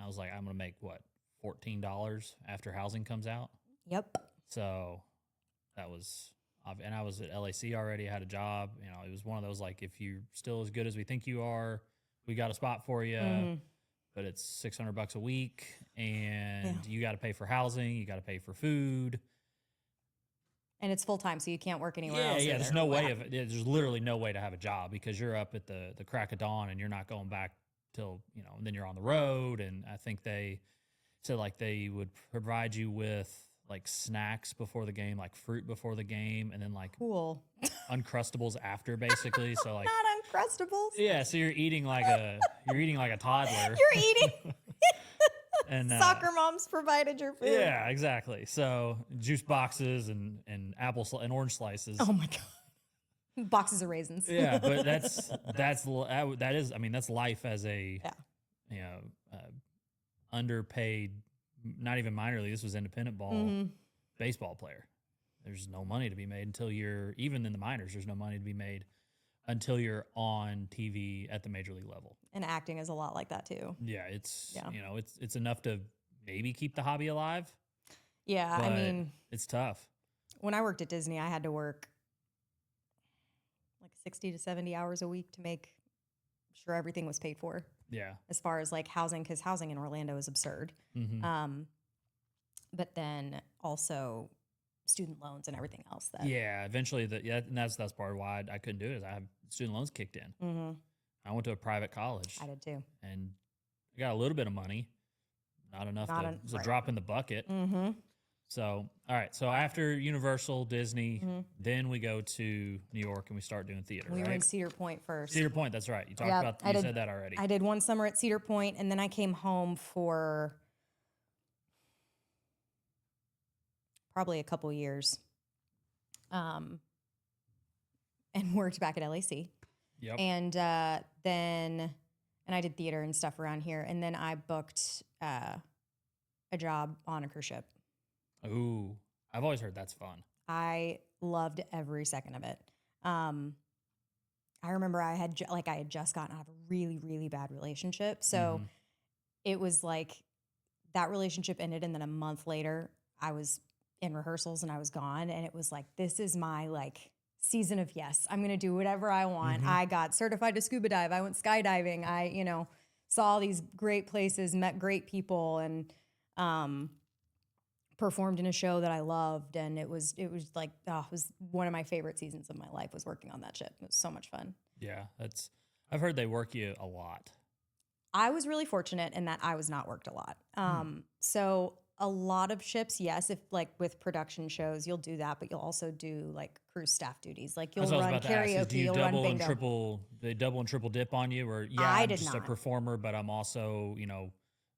[SPEAKER 1] I was like, I'm going to make $14 after housing comes out.
[SPEAKER 2] Yep.
[SPEAKER 1] So that was, and I was at LAC already. I had a job. It was one of those, like, if you're still as good as we think you are, we got a spot for you, but it's $600 a week, and you got to pay for housing. You got to pay for food.
[SPEAKER 2] And it's full time, so you can't work anywhere else.
[SPEAKER 1] Yeah, there's no way there's literally no way to have a job because you're up at the crack of dawn and you're not going back till, and then you're on the road. And I think they said like they would provide you with like snacks before the game, like fruit before the game, and then like Uncrustables after, basically. So like
[SPEAKER 2] not Uncrustables.
[SPEAKER 1] Yeah, so you're eating like a toddler.
[SPEAKER 2] You're eating.
[SPEAKER 1] And
[SPEAKER 2] soccer moms provided your food.
[SPEAKER 1] Yeah, exactly. So juice boxes and and orange slices.
[SPEAKER 2] Oh my god, boxes of raisins.
[SPEAKER 1] Yeah, but that's life as a underpaid, not even minor league. This was independent ball baseball player. There's no money to be made until you're even in the minors. There's no money to be made until you're on TV at the major league level.
[SPEAKER 2] And acting is a lot like that too.
[SPEAKER 1] Yeah, it's enough to maybe keep the hobby alive.
[SPEAKER 2] Yeah, I mean,
[SPEAKER 1] it's tough.
[SPEAKER 2] When I worked at Disney, I had to work like 60 to 70 hours a week to make sure everything was paid for.
[SPEAKER 1] Yeah.
[SPEAKER 2] As far as like housing, because housing in Orlando is absurd. But then also student loans and everything else.
[SPEAKER 1] Eventually, and that's part of why I couldn't do it. Is I have student loans kicked in. I went to a private college.
[SPEAKER 2] I did too,
[SPEAKER 1] and I got a little bit of money, not enough. It was a drop in the bucket. So, all right. So after Universal, Disney, then we go to New York and we start doing theater.
[SPEAKER 2] We were in Cedar Point first.
[SPEAKER 1] Cedar Point, that's right. You talked about. You said that already.
[SPEAKER 2] I did one summer at Cedar Point, and then I came home for probably a couple years, and worked back at LAC.
[SPEAKER 1] Yep.
[SPEAKER 2] And then I did theater and stuff around here, and then I booked a job on a cruise ship.
[SPEAKER 1] Ooh, I've always heard that's fun.
[SPEAKER 2] I loved every second of it. I remember I had just gotten out of a really, really bad relationship. So it was like that relationship ended, and then a month later I was in rehearsals and I was gone, and it was like, this is my like season of yes. I'm going to do whatever I want. I got certified to scuba dive. I went skydiving. I, saw all these great places, met great people, and performed in a show that I loved. And it was like, it was one of my favorite seasons of my life was working on that ship. It was so much fun.
[SPEAKER 1] Yeah, I've heard they work you a lot.
[SPEAKER 2] I was really fortunate in that I was not worked a lot. So a lot of ships, yes, if like with production shows, you'll do that, but you'll also do like cruise staff duties. Like you'll run karaoke,
[SPEAKER 1] Do you
[SPEAKER 2] you'll run
[SPEAKER 1] double and
[SPEAKER 2] bingo.
[SPEAKER 1] triple? They double and triple dip on you, or
[SPEAKER 2] I
[SPEAKER 1] I'm
[SPEAKER 2] did
[SPEAKER 1] just a
[SPEAKER 2] not.
[SPEAKER 1] performer, but I'm also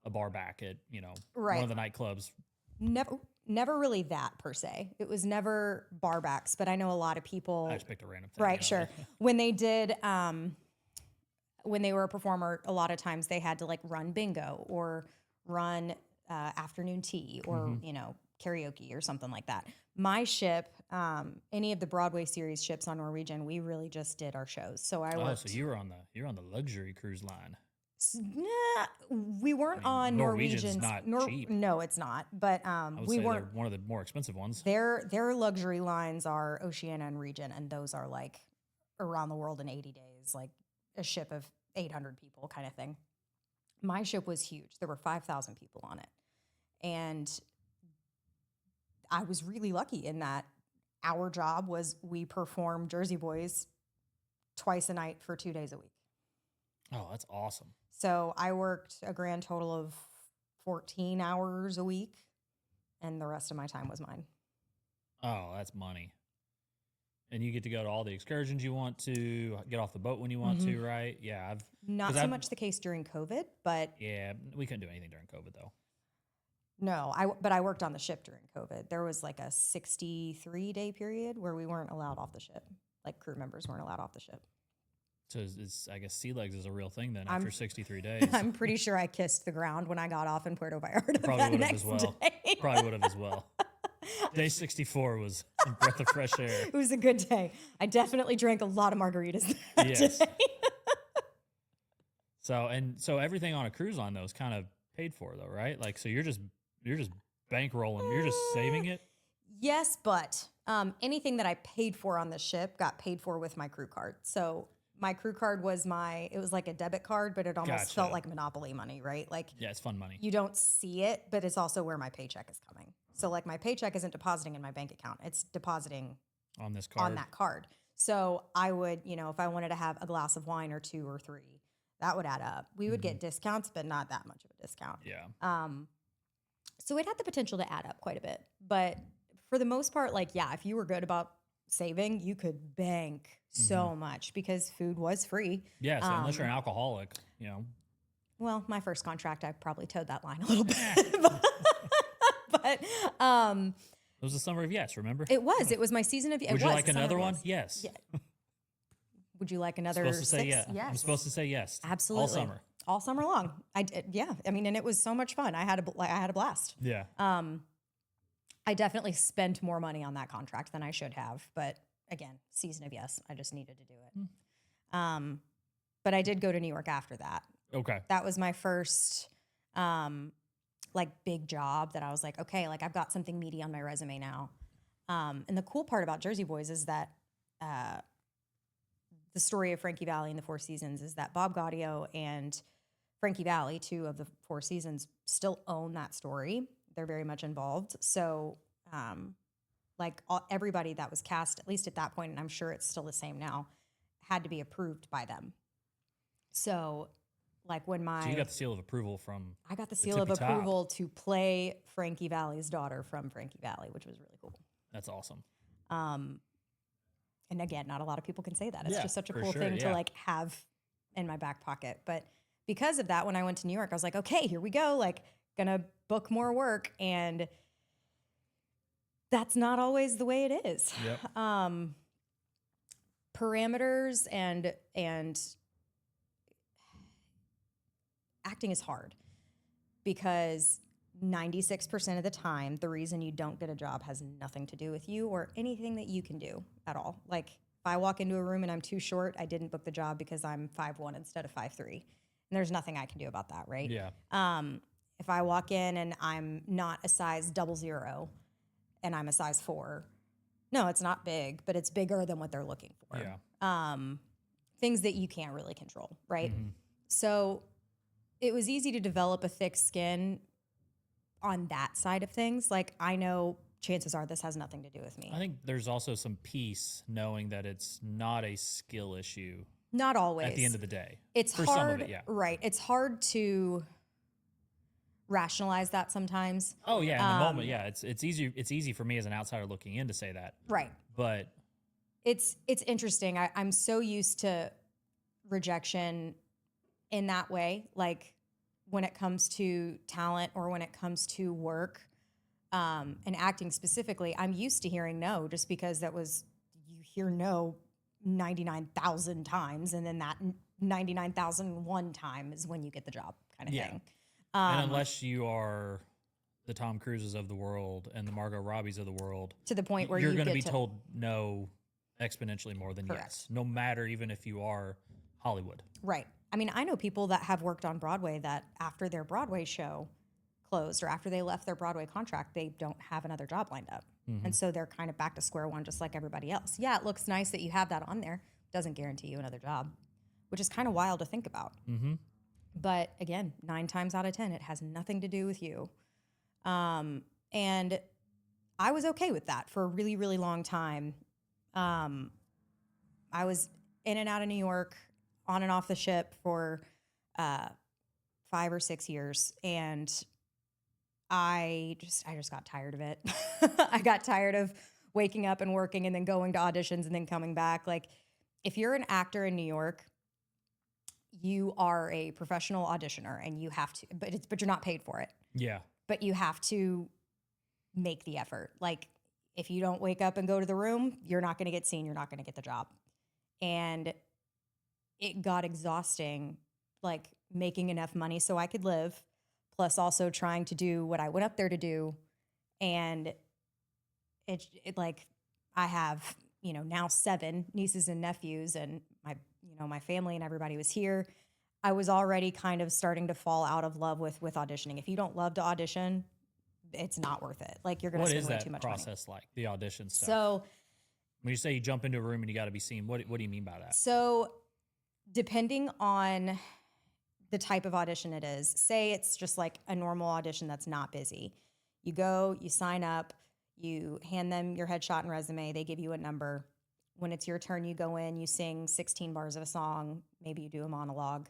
[SPEAKER 1] a bar back at one
[SPEAKER 2] Right.
[SPEAKER 1] of the nightclubs.
[SPEAKER 2] Never really that per se. It was never bar backs, but I know a lot of people.
[SPEAKER 1] I just picked a random thing.
[SPEAKER 2] Right, sure. When they did, when they were a performer, a lot of times they had to like run bingo or run afternoon tea or karaoke or something like that. My ship, any of the Broadway series ships on Norwegian, we really just did our shows. So I worked.
[SPEAKER 1] So you're on the luxury cruise line.
[SPEAKER 2] Nah, we weren't on
[SPEAKER 1] Norwegian's
[SPEAKER 2] Norwegian's.
[SPEAKER 1] not cheap.
[SPEAKER 2] No, it's not. But
[SPEAKER 1] I would
[SPEAKER 2] we
[SPEAKER 1] say
[SPEAKER 2] weren't.
[SPEAKER 1] they're one of the more expensive ones.
[SPEAKER 2] Their luxury lines are Oceania and Regent, and those are like around the world in 80 days, like a ship of 800 people kind of thing. My ship was huge. There were 5,000 people on it. And I was really lucky in that our job was we performed Jersey Boys twice a night for 2 days a week.
[SPEAKER 1] Oh, that's awesome.
[SPEAKER 2] So I worked a grand total of 14 hours a week, and the rest of my time was mine.
[SPEAKER 1] Oh, that's money. And you get to go to all the excursions you want to, get off the boat when you want to, right? Yeah.
[SPEAKER 2] Not so much the case during COVID, but...
[SPEAKER 1] Yeah, we couldn't do anything during COVID, though.
[SPEAKER 2] No, but I worked on the ship during COVID. There was like a 63-day period where we weren't allowed off the ship. Like crew members weren't allowed off the ship.
[SPEAKER 1] So I guess sea legs is a real thing then after 63 days.
[SPEAKER 2] I'm pretty sure I kissed the ground when I got off in Puerto Vallarta.
[SPEAKER 1] Probably would have as well. Probably would have as well. Day 64 was a breath of fresh air.
[SPEAKER 2] It was a good day. I definitely drank a lot of margaritas that day.
[SPEAKER 1] So everything on a cruise line though is kind of paid for though, right? Like so you're just bankrolling, you're just saving it.
[SPEAKER 2] Yes, but anything that I paid for on the ship got paid for with my crew card. So my crew card was it was like a debit card, but it almost felt like Monopoly money, right? Like
[SPEAKER 1] yeah, it's fun money.
[SPEAKER 2] You don't see it, but it's also where my paycheck is coming. So like my paycheck isn't depositing in my bank account. It's depositing
[SPEAKER 1] on this card.
[SPEAKER 2] On that card. So I would, if I wanted to have a glass of wine or 2 or 3, that would add up. We would get discounts, but not that much of a discount.
[SPEAKER 1] Yeah.
[SPEAKER 2] So it had the potential to add up quite a bit. But for the most part, like, yeah, if you were good about saving, you could bank so much because food was free.
[SPEAKER 1] Yeah, so unless you're an alcoholic,
[SPEAKER 2] Well, my first contract, I probably towed that line a little bit. But
[SPEAKER 1] it was the summer of yes, remember?
[SPEAKER 2] It was my season of yes.
[SPEAKER 1] Would you like another one? Yes.
[SPEAKER 2] Yeah. Would you like another
[SPEAKER 1] supposed to say
[SPEAKER 2] 6?
[SPEAKER 1] yeah.
[SPEAKER 2] Yes.
[SPEAKER 1] I'm supposed to say yes.
[SPEAKER 2] Absolutely. All summer long. I did, yeah. I mean, and it was so much fun. I had a blast.
[SPEAKER 1] Yeah.
[SPEAKER 2] I definitely spent more money on that contract than I should have, but again, season of yes, I just needed to do it. But I did go to New York after that.
[SPEAKER 1] Okay.
[SPEAKER 2] That was my first like big job that I was like, okay, like I've got something meaty on my resume now. And the cool part about Jersey Boys is that the story of Frankie Valli and the Four Seasons is that Bob Gaudio and Frankie Valli, 2 of the 4 seasons, still own that story. They're very much involved. So everybody that was cast, at least at that point, and I'm sure it's still the same now, had to be approved by them. So like when
[SPEAKER 1] So you got the seal of approval from
[SPEAKER 2] I got the seal of approval to play Frankie Valli's daughter from Frankie Valli, which was really cool.
[SPEAKER 1] That's awesome.
[SPEAKER 2] And again, not a lot of people can say that. It's just such a cool
[SPEAKER 1] sure,
[SPEAKER 2] thing to like have in my back pocket. But because of that, when I went to New York, I was like, okay, here we go. Like gonna book more work. And that's not always the way it is.
[SPEAKER 1] Yep.
[SPEAKER 2] Parameters and acting is hard because 96% of the time, the reason you don't get a job has nothing to do with you or anything that you can do at all. Like I walk into a room and I'm too short, I didn't book the job because I'm 5'1" instead of 5'3". And there's nothing I can do about that, right?
[SPEAKER 1] Yeah.
[SPEAKER 2] If I walk in and I'm not a size 00 and I'm a size 4, no, it's not big, but it's bigger than what they're looking for.
[SPEAKER 1] Yeah.
[SPEAKER 2] Things that you can't really control, right?
[SPEAKER 1] Mm-hmm.
[SPEAKER 2] So it was easy to develop a thick skin on that side of things. Like, I know chances are this has nothing to do with me.
[SPEAKER 1] I think there's also some peace knowing that it's not a skill issue
[SPEAKER 2] Not always.
[SPEAKER 1] at the end of the day.
[SPEAKER 2] It's
[SPEAKER 1] for
[SPEAKER 2] hard,
[SPEAKER 1] some of it, yeah.
[SPEAKER 2] right? It's hard to rationalize that sometimes.
[SPEAKER 1] Oh yeah, in the moment, yeah. It's easy. It's easy for me as an outsider looking in to say that,
[SPEAKER 2] Right.
[SPEAKER 1] but
[SPEAKER 2] It's interesting. I'm so used to rejection in that way, like when it comes to talent or when it comes to work, and acting specifically. I'm used to hearing no, just because you hear no 99,000 times, and then that 99,001 time is when you get the job, kind of
[SPEAKER 1] Yeah.
[SPEAKER 2] thing.
[SPEAKER 1] and unless you are the Tom Cruises of the world and the Margot Robbies of the world,
[SPEAKER 2] To the point where
[SPEAKER 1] you're
[SPEAKER 2] you
[SPEAKER 1] going to
[SPEAKER 2] get
[SPEAKER 1] be told no exponentially more than
[SPEAKER 2] Correct.
[SPEAKER 1] yes, no matter even if you are Hollywood.
[SPEAKER 2] Right. I mean, I know people that have worked on Broadway that after their Broadway show closed or after they left their Broadway contract, they don't have another job lined up. And so they're kind of back to square one, just like everybody else. Yeah, it looks nice that you have that on there. Doesn't guarantee you another job, which is kind of wild to think about.
[SPEAKER 1] Mm-hmm.
[SPEAKER 2] But again, 9 times out of 10, it has nothing to do with you. And I was okay with that for a really, really long time. I was in and out of New York, on and off the ship for 5 or 6 years, and I just got tired of it. I got tired of waking up and working and then going to auditions and then coming back. Like, if you're an actor in New York, you are a professional auditioner, and you have to, but you're not paid for it.
[SPEAKER 1] Yeah.
[SPEAKER 2] But you have to make the effort. Like, if you don't wake up and go to the room, you're not going to get seen. You're not going to get the job. And it got exhausting, like making enough money so I could live, plus also trying to do what I went up there to do. And it like, I have, now 7 nieces and nephews, and my family and everybody was here. I was already kind of starting to fall out of love with auditioning. If you don't love to audition, it's not worth it. Like, you're going to spend way too much money.
[SPEAKER 1] What is that process like, the audition stuff?
[SPEAKER 2] So
[SPEAKER 1] when you say you jump into a room and you got to be seen, what do you mean by that?
[SPEAKER 2] So depending on the type of audition it is, say it's just like a normal audition that's not busy. You go, you sign up, you hand them your headshot and resume. They give you a number. When it's your turn, you go in, you sing 16 bars of a song, maybe you do a monologue,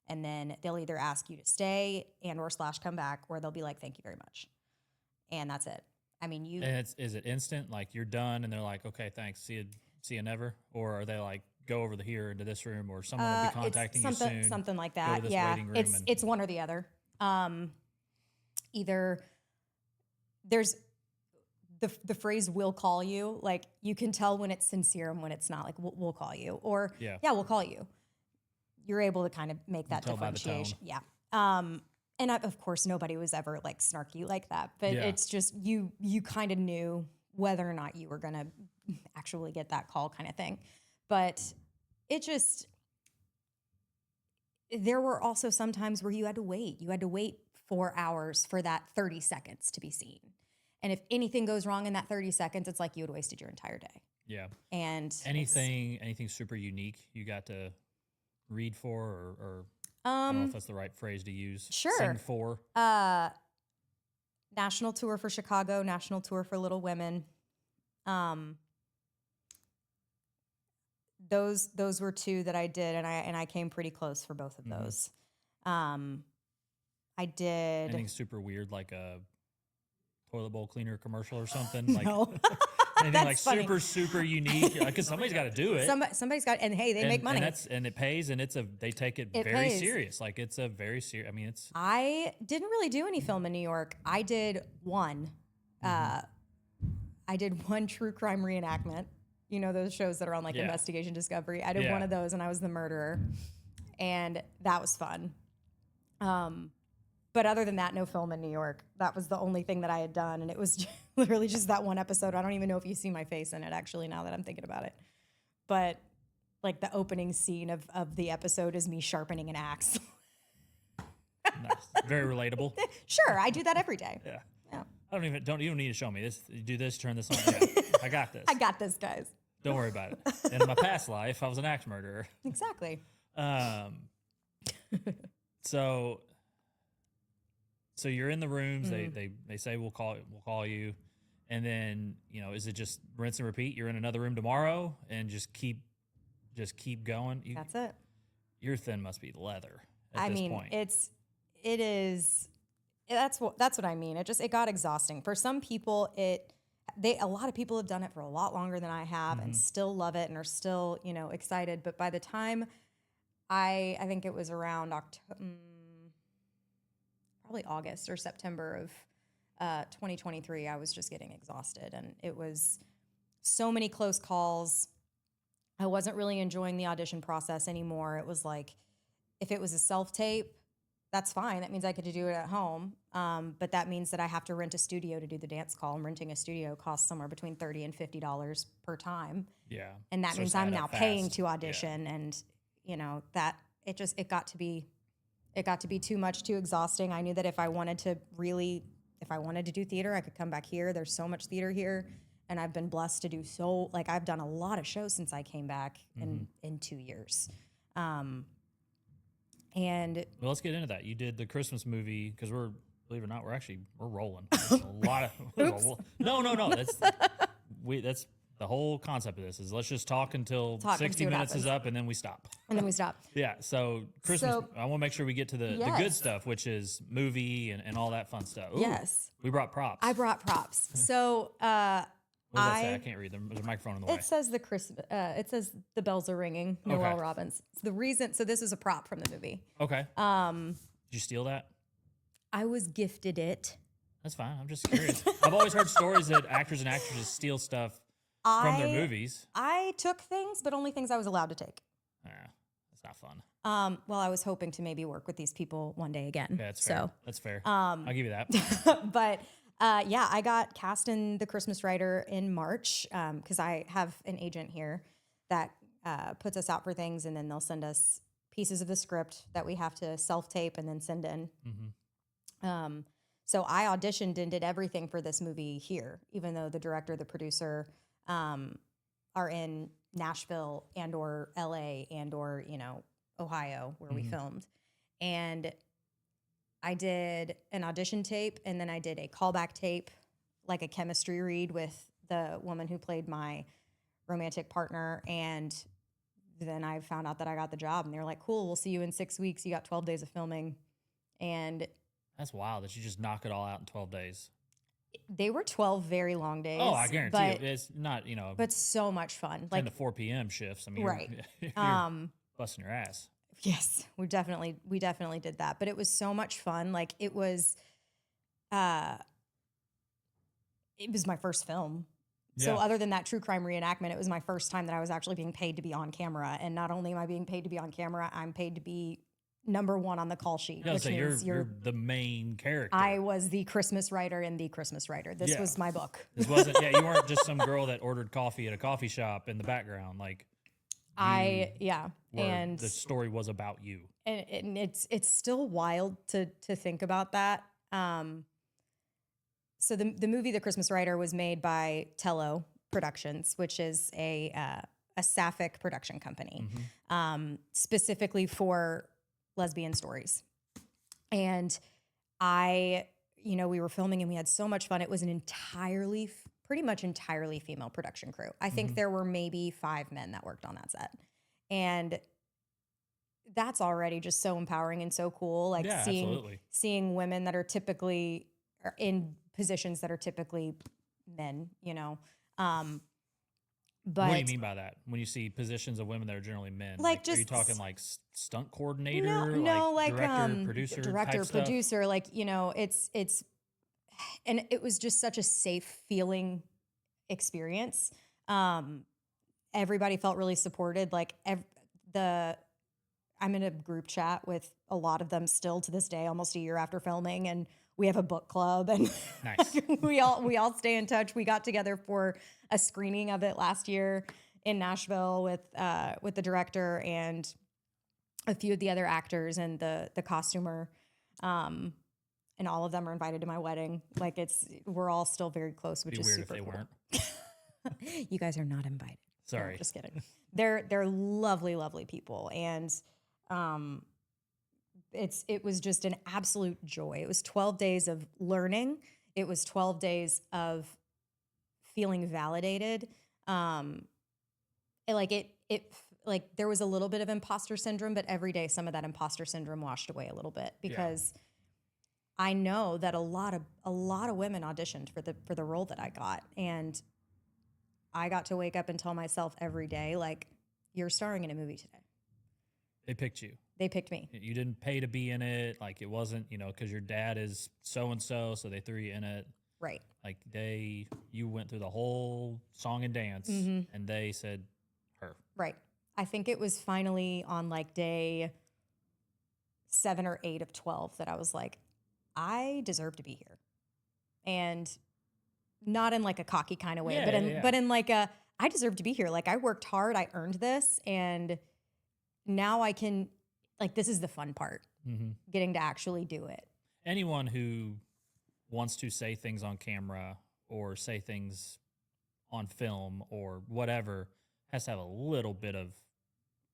[SPEAKER 2] and then they'll either ask you to stay and or / come back, or they'll be like, thank you very much. And that's it. I mean,
[SPEAKER 1] And is it instant? Like, you're done and they're like, okay, thanks, see you never? Or are they like, go over here into this room, or someone will be contacting you soon?
[SPEAKER 2] Something like
[SPEAKER 1] Go
[SPEAKER 2] that.
[SPEAKER 1] to this
[SPEAKER 2] Yeah,
[SPEAKER 1] waiting room
[SPEAKER 2] it's one or the other. Either there's the phrase "we'll call you." Like, you can tell when it's sincere and when it's not. Like, we'll call you, or yeah, we'll call you. You're able to kind of make that
[SPEAKER 1] tell by the
[SPEAKER 2] differentiation.
[SPEAKER 1] tone.
[SPEAKER 2] Yeah. And of course, nobody was ever like snarky like that. But
[SPEAKER 1] Yeah.
[SPEAKER 2] it's just you kind of knew whether or not you were gonna actually get that call, kind of thing. But it just, there were also some times where you had to wait. You had to wait 4 hours for that 30 seconds to be seen. And if anything goes wrong in that 30 seconds, it's like you had wasted your entire day.
[SPEAKER 1] Yeah.
[SPEAKER 2] And
[SPEAKER 1] Anything super unique you got to read for, or I don't know if that's the right phrase to use.
[SPEAKER 2] Sure.
[SPEAKER 1] Sing for.
[SPEAKER 2] National tour for Chicago, national tour for Little Women. Those were 2 that I did, and I came pretty close for both of those. I did
[SPEAKER 1] Anything super weird, like a toilet bowl cleaner commercial or something? Like,
[SPEAKER 2] no.
[SPEAKER 1] anything like
[SPEAKER 2] funny.
[SPEAKER 1] super unique? Because somebody's got to do it.
[SPEAKER 2] Somebody's got, and hey, they make money.
[SPEAKER 1] And it pays, and they take it very
[SPEAKER 2] pays.
[SPEAKER 1] serious. Like, it's a very serious. I mean, it's.
[SPEAKER 2] I didn't really do any film in New York. I did one. I did one true crime reenactment. You know, those shows that are on like Investigation Discovery. I did one of those, and I was the murderer, and that was fun. But other than that, no film in New York. That was the only thing that I had done, and it was literally just that one episode. I don't even know if you see my face in it, actually, now that I'm thinking about it. but like the opening scene of the episode is me sharpening an axe.
[SPEAKER 1] Nice. Very relatable.
[SPEAKER 2] Sure, I do that every day.
[SPEAKER 1] Yeah.
[SPEAKER 2] Yeah.
[SPEAKER 1] You don't need to show me this. You do this, turn this on. Yeah, I got this.
[SPEAKER 2] I got this, guys.
[SPEAKER 1] Don't worry about it. And in my past life, I was an axe murderer.
[SPEAKER 2] Exactly.
[SPEAKER 1] So you're in the rooms.
[SPEAKER 2] Mm.
[SPEAKER 1] They say we'll call you, and then is it just rinse and repeat? You're in another room tomorrow, and just keep going.
[SPEAKER 2] That's it.
[SPEAKER 1] Your thin must be leather at this point.
[SPEAKER 2] It is. That's what I mean. It got exhausting for some people. A lot of people have done it for a lot longer than I have and still love it and are still excited. But by the time I think it was around probably August or September of 2023, I was just getting exhausted, and it was so many close calls. I wasn't really enjoying the audition process anymore. It was like, if it was a self-tape, that's fine. That means I could do it at home. But that means that I have to rent a studio to do the dance call. And renting a studio costs somewhere between $30 and $50 per time.
[SPEAKER 1] Yeah.
[SPEAKER 2] And that means I'm now paying to audition.
[SPEAKER 1] Yeah.
[SPEAKER 2] And that it got to be too much, too exhausting. I knew that if I wanted to do theater, I could come back here. There's so much theater here. And I've been blessed to do I've done a lot of shows since I came back in 2 years. And
[SPEAKER 1] well, let's get into that. You did the Christmas movie because believe it or not, we're rolling. There's a lot of no. That's the whole concept of this is let's just talk until 60 minutes is up and then we stop. Yeah. So Christmas, I want to make sure we get to the good stuff, which is movie and all that fun stuff. Ooh,
[SPEAKER 2] yes.
[SPEAKER 1] We brought props.
[SPEAKER 2] I brought props. So
[SPEAKER 1] what does that say? I can't read them. There's a microphone in the way.
[SPEAKER 2] It says it says the bells are ringing. Noel Robbins. The reason. So this is a prop from the movie.
[SPEAKER 1] Okay. Did you steal that?
[SPEAKER 2] I was gifted it.
[SPEAKER 1] That's fine. I'm just curious. I've always heard stories that actors and actresses steal stuff from their movies.
[SPEAKER 2] I took things, but only things I was allowed to take.
[SPEAKER 1] That's not fun.
[SPEAKER 2] Well, I was hoping to maybe work with these people one day again.
[SPEAKER 1] Yeah, that's fair.
[SPEAKER 2] So
[SPEAKER 1] that's fair. I'll give you that.
[SPEAKER 2] But I got cast in The Christmas Writer in March because I have an agent here that puts us out for things, and then they'll send us pieces of the script that we have to self-tape and then send in. So I auditioned and did everything for this movie here, even though the director, the producer are in Nashville and or LA and or, Ohio where we filmed. And I did an audition tape, and then I did a callback tape, like a chemistry read with the woman who played my romantic partner. And then I found out that I got the job, and they were like, cool, we'll see you in 6 weeks. You got 12 days of filming. And
[SPEAKER 1] that's wild that you just knock it all out in 12 days.
[SPEAKER 2] They were 12 very long days.
[SPEAKER 1] Oh, I guarantee you. It's not,
[SPEAKER 2] but so much fun.
[SPEAKER 1] 10 to 4 p.m. shifts. I mean,
[SPEAKER 2] right.
[SPEAKER 1] You're busting your ass.
[SPEAKER 2] Yes, we definitely did that. But it was so much fun. Like it was my first film. Yeah. So other than that true crime reenactment, it was my first time that I was actually being paid to be on camera. And not only am I being paid to be on camera, I'm paid to be number one on the call sheet.
[SPEAKER 1] Which means you're the main character.
[SPEAKER 2] I was the Christmas writer in The Christmas Writer. This was my book.
[SPEAKER 1] This wasn't, you weren't just some girl that ordered coffee at a coffee shop in the background. Like, and the story was about you.
[SPEAKER 2] And it's still wild to think about that. So the movie The Christmas Writer was made by Tello Productions, which is a sapphic production company, specifically for lesbian stories. And we were filming and we had so much fun. It was an pretty much entirely female production crew. I think there were maybe 5 men that worked on that set. And that's already just so empowering and so cool. Like seeing women that are typically in positions that are typically men, But
[SPEAKER 1] what do you mean by that? When you see positions of women that are generally men,
[SPEAKER 2] like
[SPEAKER 1] are you talking like stunt coordinator,
[SPEAKER 2] no,
[SPEAKER 1] like director, producer,
[SPEAKER 2] director,
[SPEAKER 1] type
[SPEAKER 2] producer, like it's, and it was just such a safe feeling experience. Everybody felt really supported. Like I'm in a group chat with a lot of them still to this day, almost a year after filming, and we have a book club, and
[SPEAKER 1] nice.
[SPEAKER 2] we all stay in touch. We got together for a screening of it last year, in Nashville with the director and a few of the other actors and the costumer. And all of them are invited to my wedding. Like we're all still very close, which
[SPEAKER 1] Be
[SPEAKER 2] is
[SPEAKER 1] weird
[SPEAKER 2] super
[SPEAKER 1] if they
[SPEAKER 2] cool.
[SPEAKER 1] weren't.
[SPEAKER 2] You guys are not invited.
[SPEAKER 1] Sorry.
[SPEAKER 2] No, just kidding. They're lovely, lovely people. And it was just an absolute joy. It was 12 days of learning. It was 12 days of feeling validated. Like there was a little bit of imposter syndrome, but every day some of that imposter syndrome washed away a little bit because I know that a lot of women auditioned for the role that I got, and I got to wake up and tell myself every day, like, you're starring in a movie today.
[SPEAKER 1] They picked you.
[SPEAKER 2] They picked me.
[SPEAKER 1] You didn't pay to be in it. Like it wasn't, because your dad is so-and-so, so they threw you in it.
[SPEAKER 2] Right.
[SPEAKER 1] Like you went through the whole song and dance, and they said her.
[SPEAKER 2] Right. I think it was finally on like day 7 or 8 of 12 that I was like, I deserve to be here. And not in like a cocky kind of way, but in like I deserve to be here. Like I worked hard, I earned this, and now I can, like, this is the fun part, getting to actually do it.
[SPEAKER 1] Anyone who wants to say things on camera or say things on film or whatever has to have a little bit of,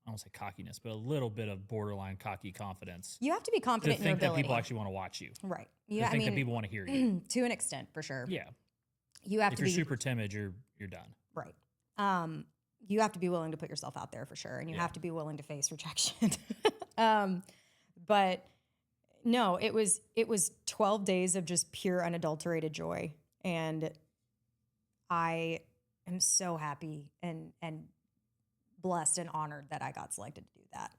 [SPEAKER 1] I don't say cockiness, but a little bit of borderline cocky confidence.
[SPEAKER 2] You have to be confident in your ability.
[SPEAKER 1] To think that people actually want to watch you.
[SPEAKER 2] Right.
[SPEAKER 1] Yeah, that people want to hear you.
[SPEAKER 2] To an extent, for sure.
[SPEAKER 1] Yeah.
[SPEAKER 2] You have
[SPEAKER 1] if
[SPEAKER 2] to
[SPEAKER 1] you're
[SPEAKER 2] be
[SPEAKER 1] super timid, you're done.
[SPEAKER 2] Right. You have to be willing to put yourself out there for sure, and you have to be willing to face rejection. But no, it was 12 days of just pure unadulterated joy, and I am so happy and blessed and honored that I got selected to do that.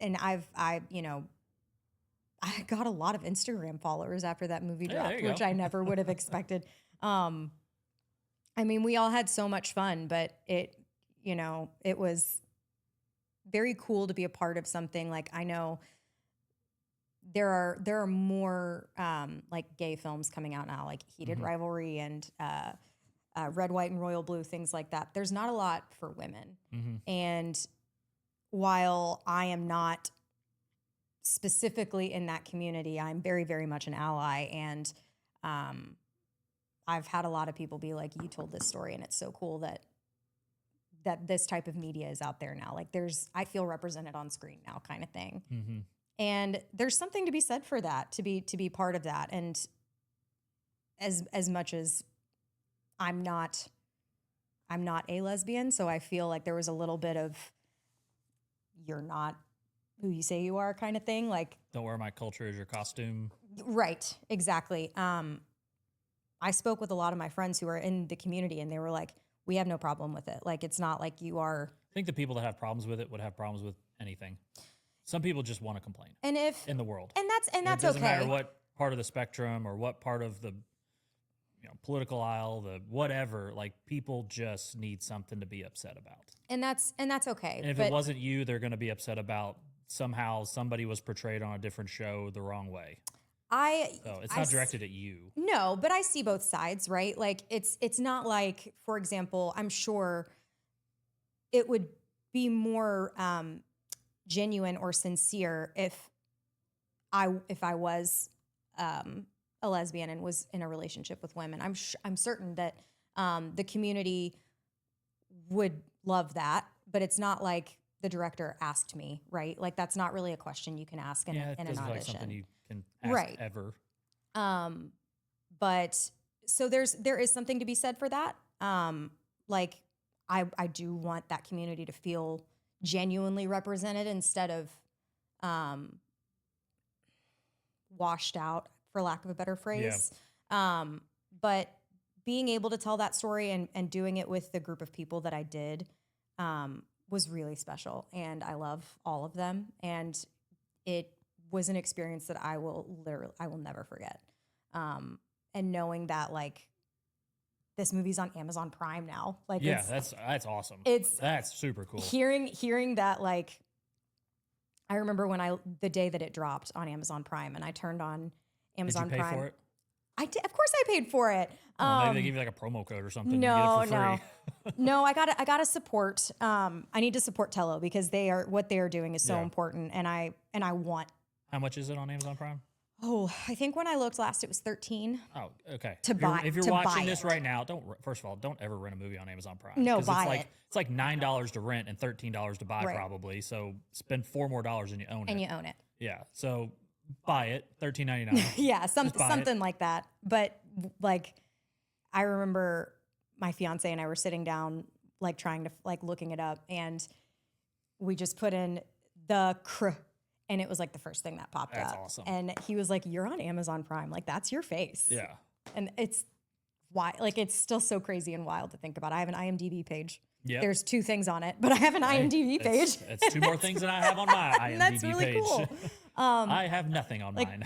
[SPEAKER 2] And I got a lot of Instagram followers after that movie dropped, which I never would have expected. I mean, we all had so much fun, but it was very cool to be a part of something. Like, I know there are more like gay films coming out now, like Heated Rivalry and Red, White, and Royal Blue, things like that. There's not a lot for women. And while I am not specifically in that community, I'm very, very much an ally. And I've had a lot of people be like, you told this story and it's so cool that this type of media is out there now. Like I feel represented on screen now, kind of thing. And there's something to be said for that, to be part of that. And as much as I'm not a lesbian, so I feel like there was a little bit of, you're not who you say you are kind of thing. Like,
[SPEAKER 1] don't wear my culture as your costume.
[SPEAKER 2] Right. Exactly. I spoke with a lot of my friends who are in the community, and they were like, we have no problem with it. Like, it's not like you are.
[SPEAKER 1] I think the people that have problems with it would have problems with anything. Some people just want to complain.
[SPEAKER 2] In the world. And that's
[SPEAKER 1] it
[SPEAKER 2] okay.
[SPEAKER 1] Doesn't matter what part of the spectrum or what part of the political aisle, the whatever, like, people just need something to be upset about. And that's okay.
[SPEAKER 2] And
[SPEAKER 1] if it wasn't you, they're going to be upset about somehow somebody was portrayed on a different show the wrong way. So it's not directed at you.
[SPEAKER 2] No, but I see both sides, right? Like, it's not like, for example, I'm sure it would be more genuine or sincere if I was a lesbian and was in a relationship with women. I'm certain that the community would love that, but it's not like the director asked me, right? Like, that's not really a question you can ask in an audition.
[SPEAKER 1] Like something you can ask ever.
[SPEAKER 2] But so there is something to be said for that. Like, I do want that community to feel genuinely represented instead of washed out, for lack of a better phrase. But being able to tell that story and doing it with the group of people that I did was really special. And I love all of them. And it was an experience that I will never forget. And knowing that, like, this movie's on Amazon Prime now. Like,
[SPEAKER 1] that's awesome. That's super cool.
[SPEAKER 2] Hearing that, like, I remember the day that it dropped on Amazon Prime, and I turned on Amazon
[SPEAKER 1] Prime. Did you pay
[SPEAKER 2] Prime.
[SPEAKER 1] for it?
[SPEAKER 2] Of course I paid for it.
[SPEAKER 1] Well, maybe they give you like a promo code or something.
[SPEAKER 2] No,
[SPEAKER 1] you get it for free.
[SPEAKER 2] no. I gotta support. I need to support Tello because what they are doing is so important, and I want.
[SPEAKER 1] How much is it on Amazon Prime?
[SPEAKER 2] Oh, I think when I looked last, it was 13.
[SPEAKER 1] Oh, okay.
[SPEAKER 2] If
[SPEAKER 1] you're watching this right now, first of all, don't ever rent a movie on Amazon Prime.
[SPEAKER 2] No,
[SPEAKER 1] 'Cause
[SPEAKER 2] buy
[SPEAKER 1] it. It's like $9 to rent and $13 to buy probably. So spend $4 more and you own it.
[SPEAKER 2] And you own it.
[SPEAKER 1] Yeah. So buy it, $13.99.
[SPEAKER 2] Yeah, something like that. But like, I remember my fiance and I were sitting down, like trying to looking it up, and we just put in and it was like the first thing that popped up.
[SPEAKER 1] That's awesome.
[SPEAKER 2] And he was like, "You're on Amazon Prime. Like that's your face."
[SPEAKER 1] Yeah.
[SPEAKER 2] And it's it's still so crazy and wild to think about. I have an IMDb page.
[SPEAKER 1] Yeah.
[SPEAKER 2] There's 2 things on it, but I have an IMDb page.
[SPEAKER 1] It's 2 more things than I have on my IMDb
[SPEAKER 2] that's really
[SPEAKER 1] page.
[SPEAKER 2] Cool.
[SPEAKER 1] I have nothing on mine.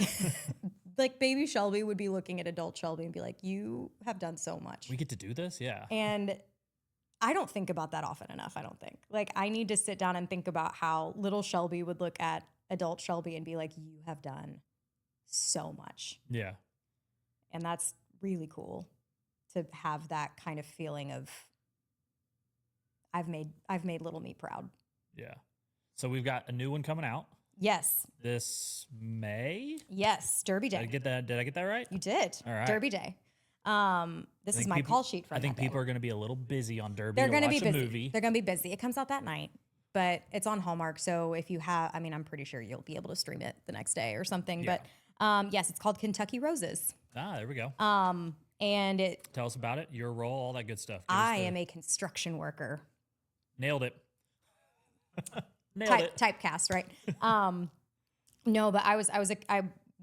[SPEAKER 2] Like baby Shelby would be looking at adult Shelby and be like, "You have done so much.
[SPEAKER 1] We get to do this?" Yeah.
[SPEAKER 2] And I don't think about that often enough, I don't think. Like I need to sit down and think about how little Shelby would look at adult Shelby and be like, "You have done so much."
[SPEAKER 1] Yeah.
[SPEAKER 2] And that's really cool to have that kind of feeling of I've made little me proud.
[SPEAKER 1] Yeah. So we've got a new one coming out
[SPEAKER 2] Yes.
[SPEAKER 1] this May.
[SPEAKER 2] Yes. Derby Day.
[SPEAKER 1] Did I get that right?
[SPEAKER 2] You did.
[SPEAKER 1] All right.
[SPEAKER 2] Derby Day. This is my call sheet for
[SPEAKER 1] I think
[SPEAKER 2] that day.
[SPEAKER 1] people are going to be a little busy on Derby.
[SPEAKER 2] They're going to be busy.
[SPEAKER 1] Movie.
[SPEAKER 2] They're going to be busy. It comes out that night, but it's on Hallmark. So if you have, I'm pretty sure you'll be able to stream it the next day or something.
[SPEAKER 1] Yeah.
[SPEAKER 2] But yes, it's called Kentucky Roses.
[SPEAKER 1] Ah, there we go.
[SPEAKER 2] And
[SPEAKER 1] Tell us about it, your role, all that good stuff.
[SPEAKER 2] I am a construction worker.
[SPEAKER 1] Nailed it.
[SPEAKER 2] Typecast, right? No, but it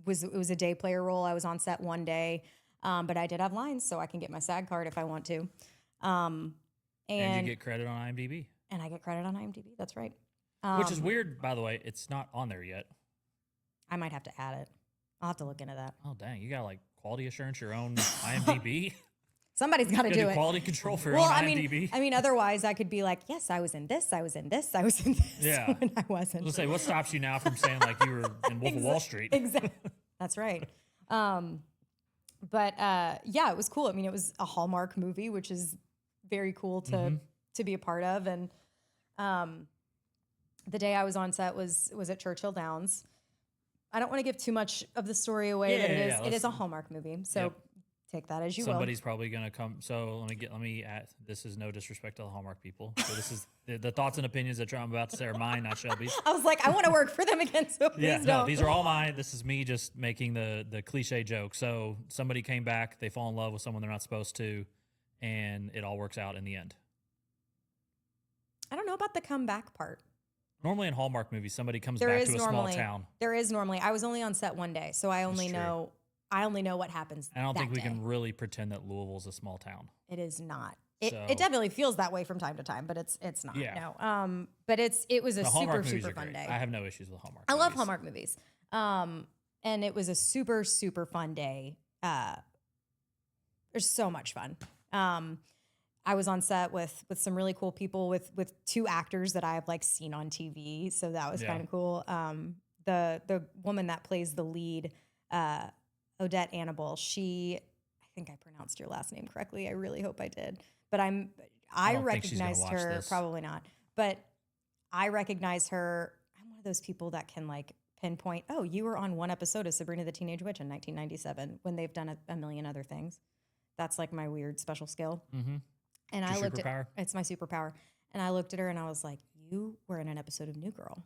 [SPEAKER 2] was a day player role. I was on set one day, but I did have lines, so I can get my SAG card if I want to.
[SPEAKER 1] And you get credit on IMDb.
[SPEAKER 2] And I get credit on IMDb. That's right.
[SPEAKER 1] Which is weird, by the way. It's not on there yet.
[SPEAKER 2] I might have to add it. I'll have to look into that.
[SPEAKER 1] Oh, dang. You got like quality assurance, your own IMDb?
[SPEAKER 2] Somebody's got to do it.
[SPEAKER 1] Quality control for your own IMDb.
[SPEAKER 2] I mean, otherwise I could be like, yes, I was in this, I was in this, I was in this.
[SPEAKER 1] Yeah.
[SPEAKER 2] When I wasn't.
[SPEAKER 1] Let's say, what stops you now from saying like you were in Wolf of Wall Street?
[SPEAKER 2] Exactly. That's right. But yeah, it was cool. I mean, it was a Hallmark movie, which is very cool to be a part of. And the day I was on set was at Churchill Downs. I don't want to give too much of the story away, but it is a Hallmark movie. So take that as you will.
[SPEAKER 1] Somebody's probably going to come. So let me add, this is no disrespect to the Hallmark people. So this is the thoughts and opinions that I'm about to say are mine, not Shelby's.
[SPEAKER 2] I was like, I want to work for them again, so please don't.
[SPEAKER 1] These are all mine. This is me just making the cliche joke. So somebody came back, they fall in love with someone they're not supposed to, and it all works out in the end.
[SPEAKER 2] I don't know about the comeback part.
[SPEAKER 1] Normally in Hallmark movies, somebody comes back to a small town.
[SPEAKER 2] There is normally. I was only on set one day, so I only know what happens.
[SPEAKER 1] I don't think we can really pretend that Louisville's a small town.
[SPEAKER 2] It is not. It definitely feels that way from time to time, but it's not. Yeah. No. But it was a super fun day.
[SPEAKER 1] I have no issues with Hallmark.
[SPEAKER 2] I love Hallmark movies. And it was a super fun day. There's so much fun. I was on set with some really cool people with 2 actors that I have like seen on TV, so that was kind of cool. The woman that plays the lead, Odette Annabelle, I think I pronounced your last name correctly. I really hope I did, but I recognized her. Probably not, but I recognized her. I'm one of those people that can like pinpoint. Oh, you were on one episode of Sabrina the Teenage Witch in 1997 when they've done a million other things. That's like my weird special skill. Mm-hmm. And I looked at it's my superpower. And I looked at her and I was like, you were in an episode of New Girl.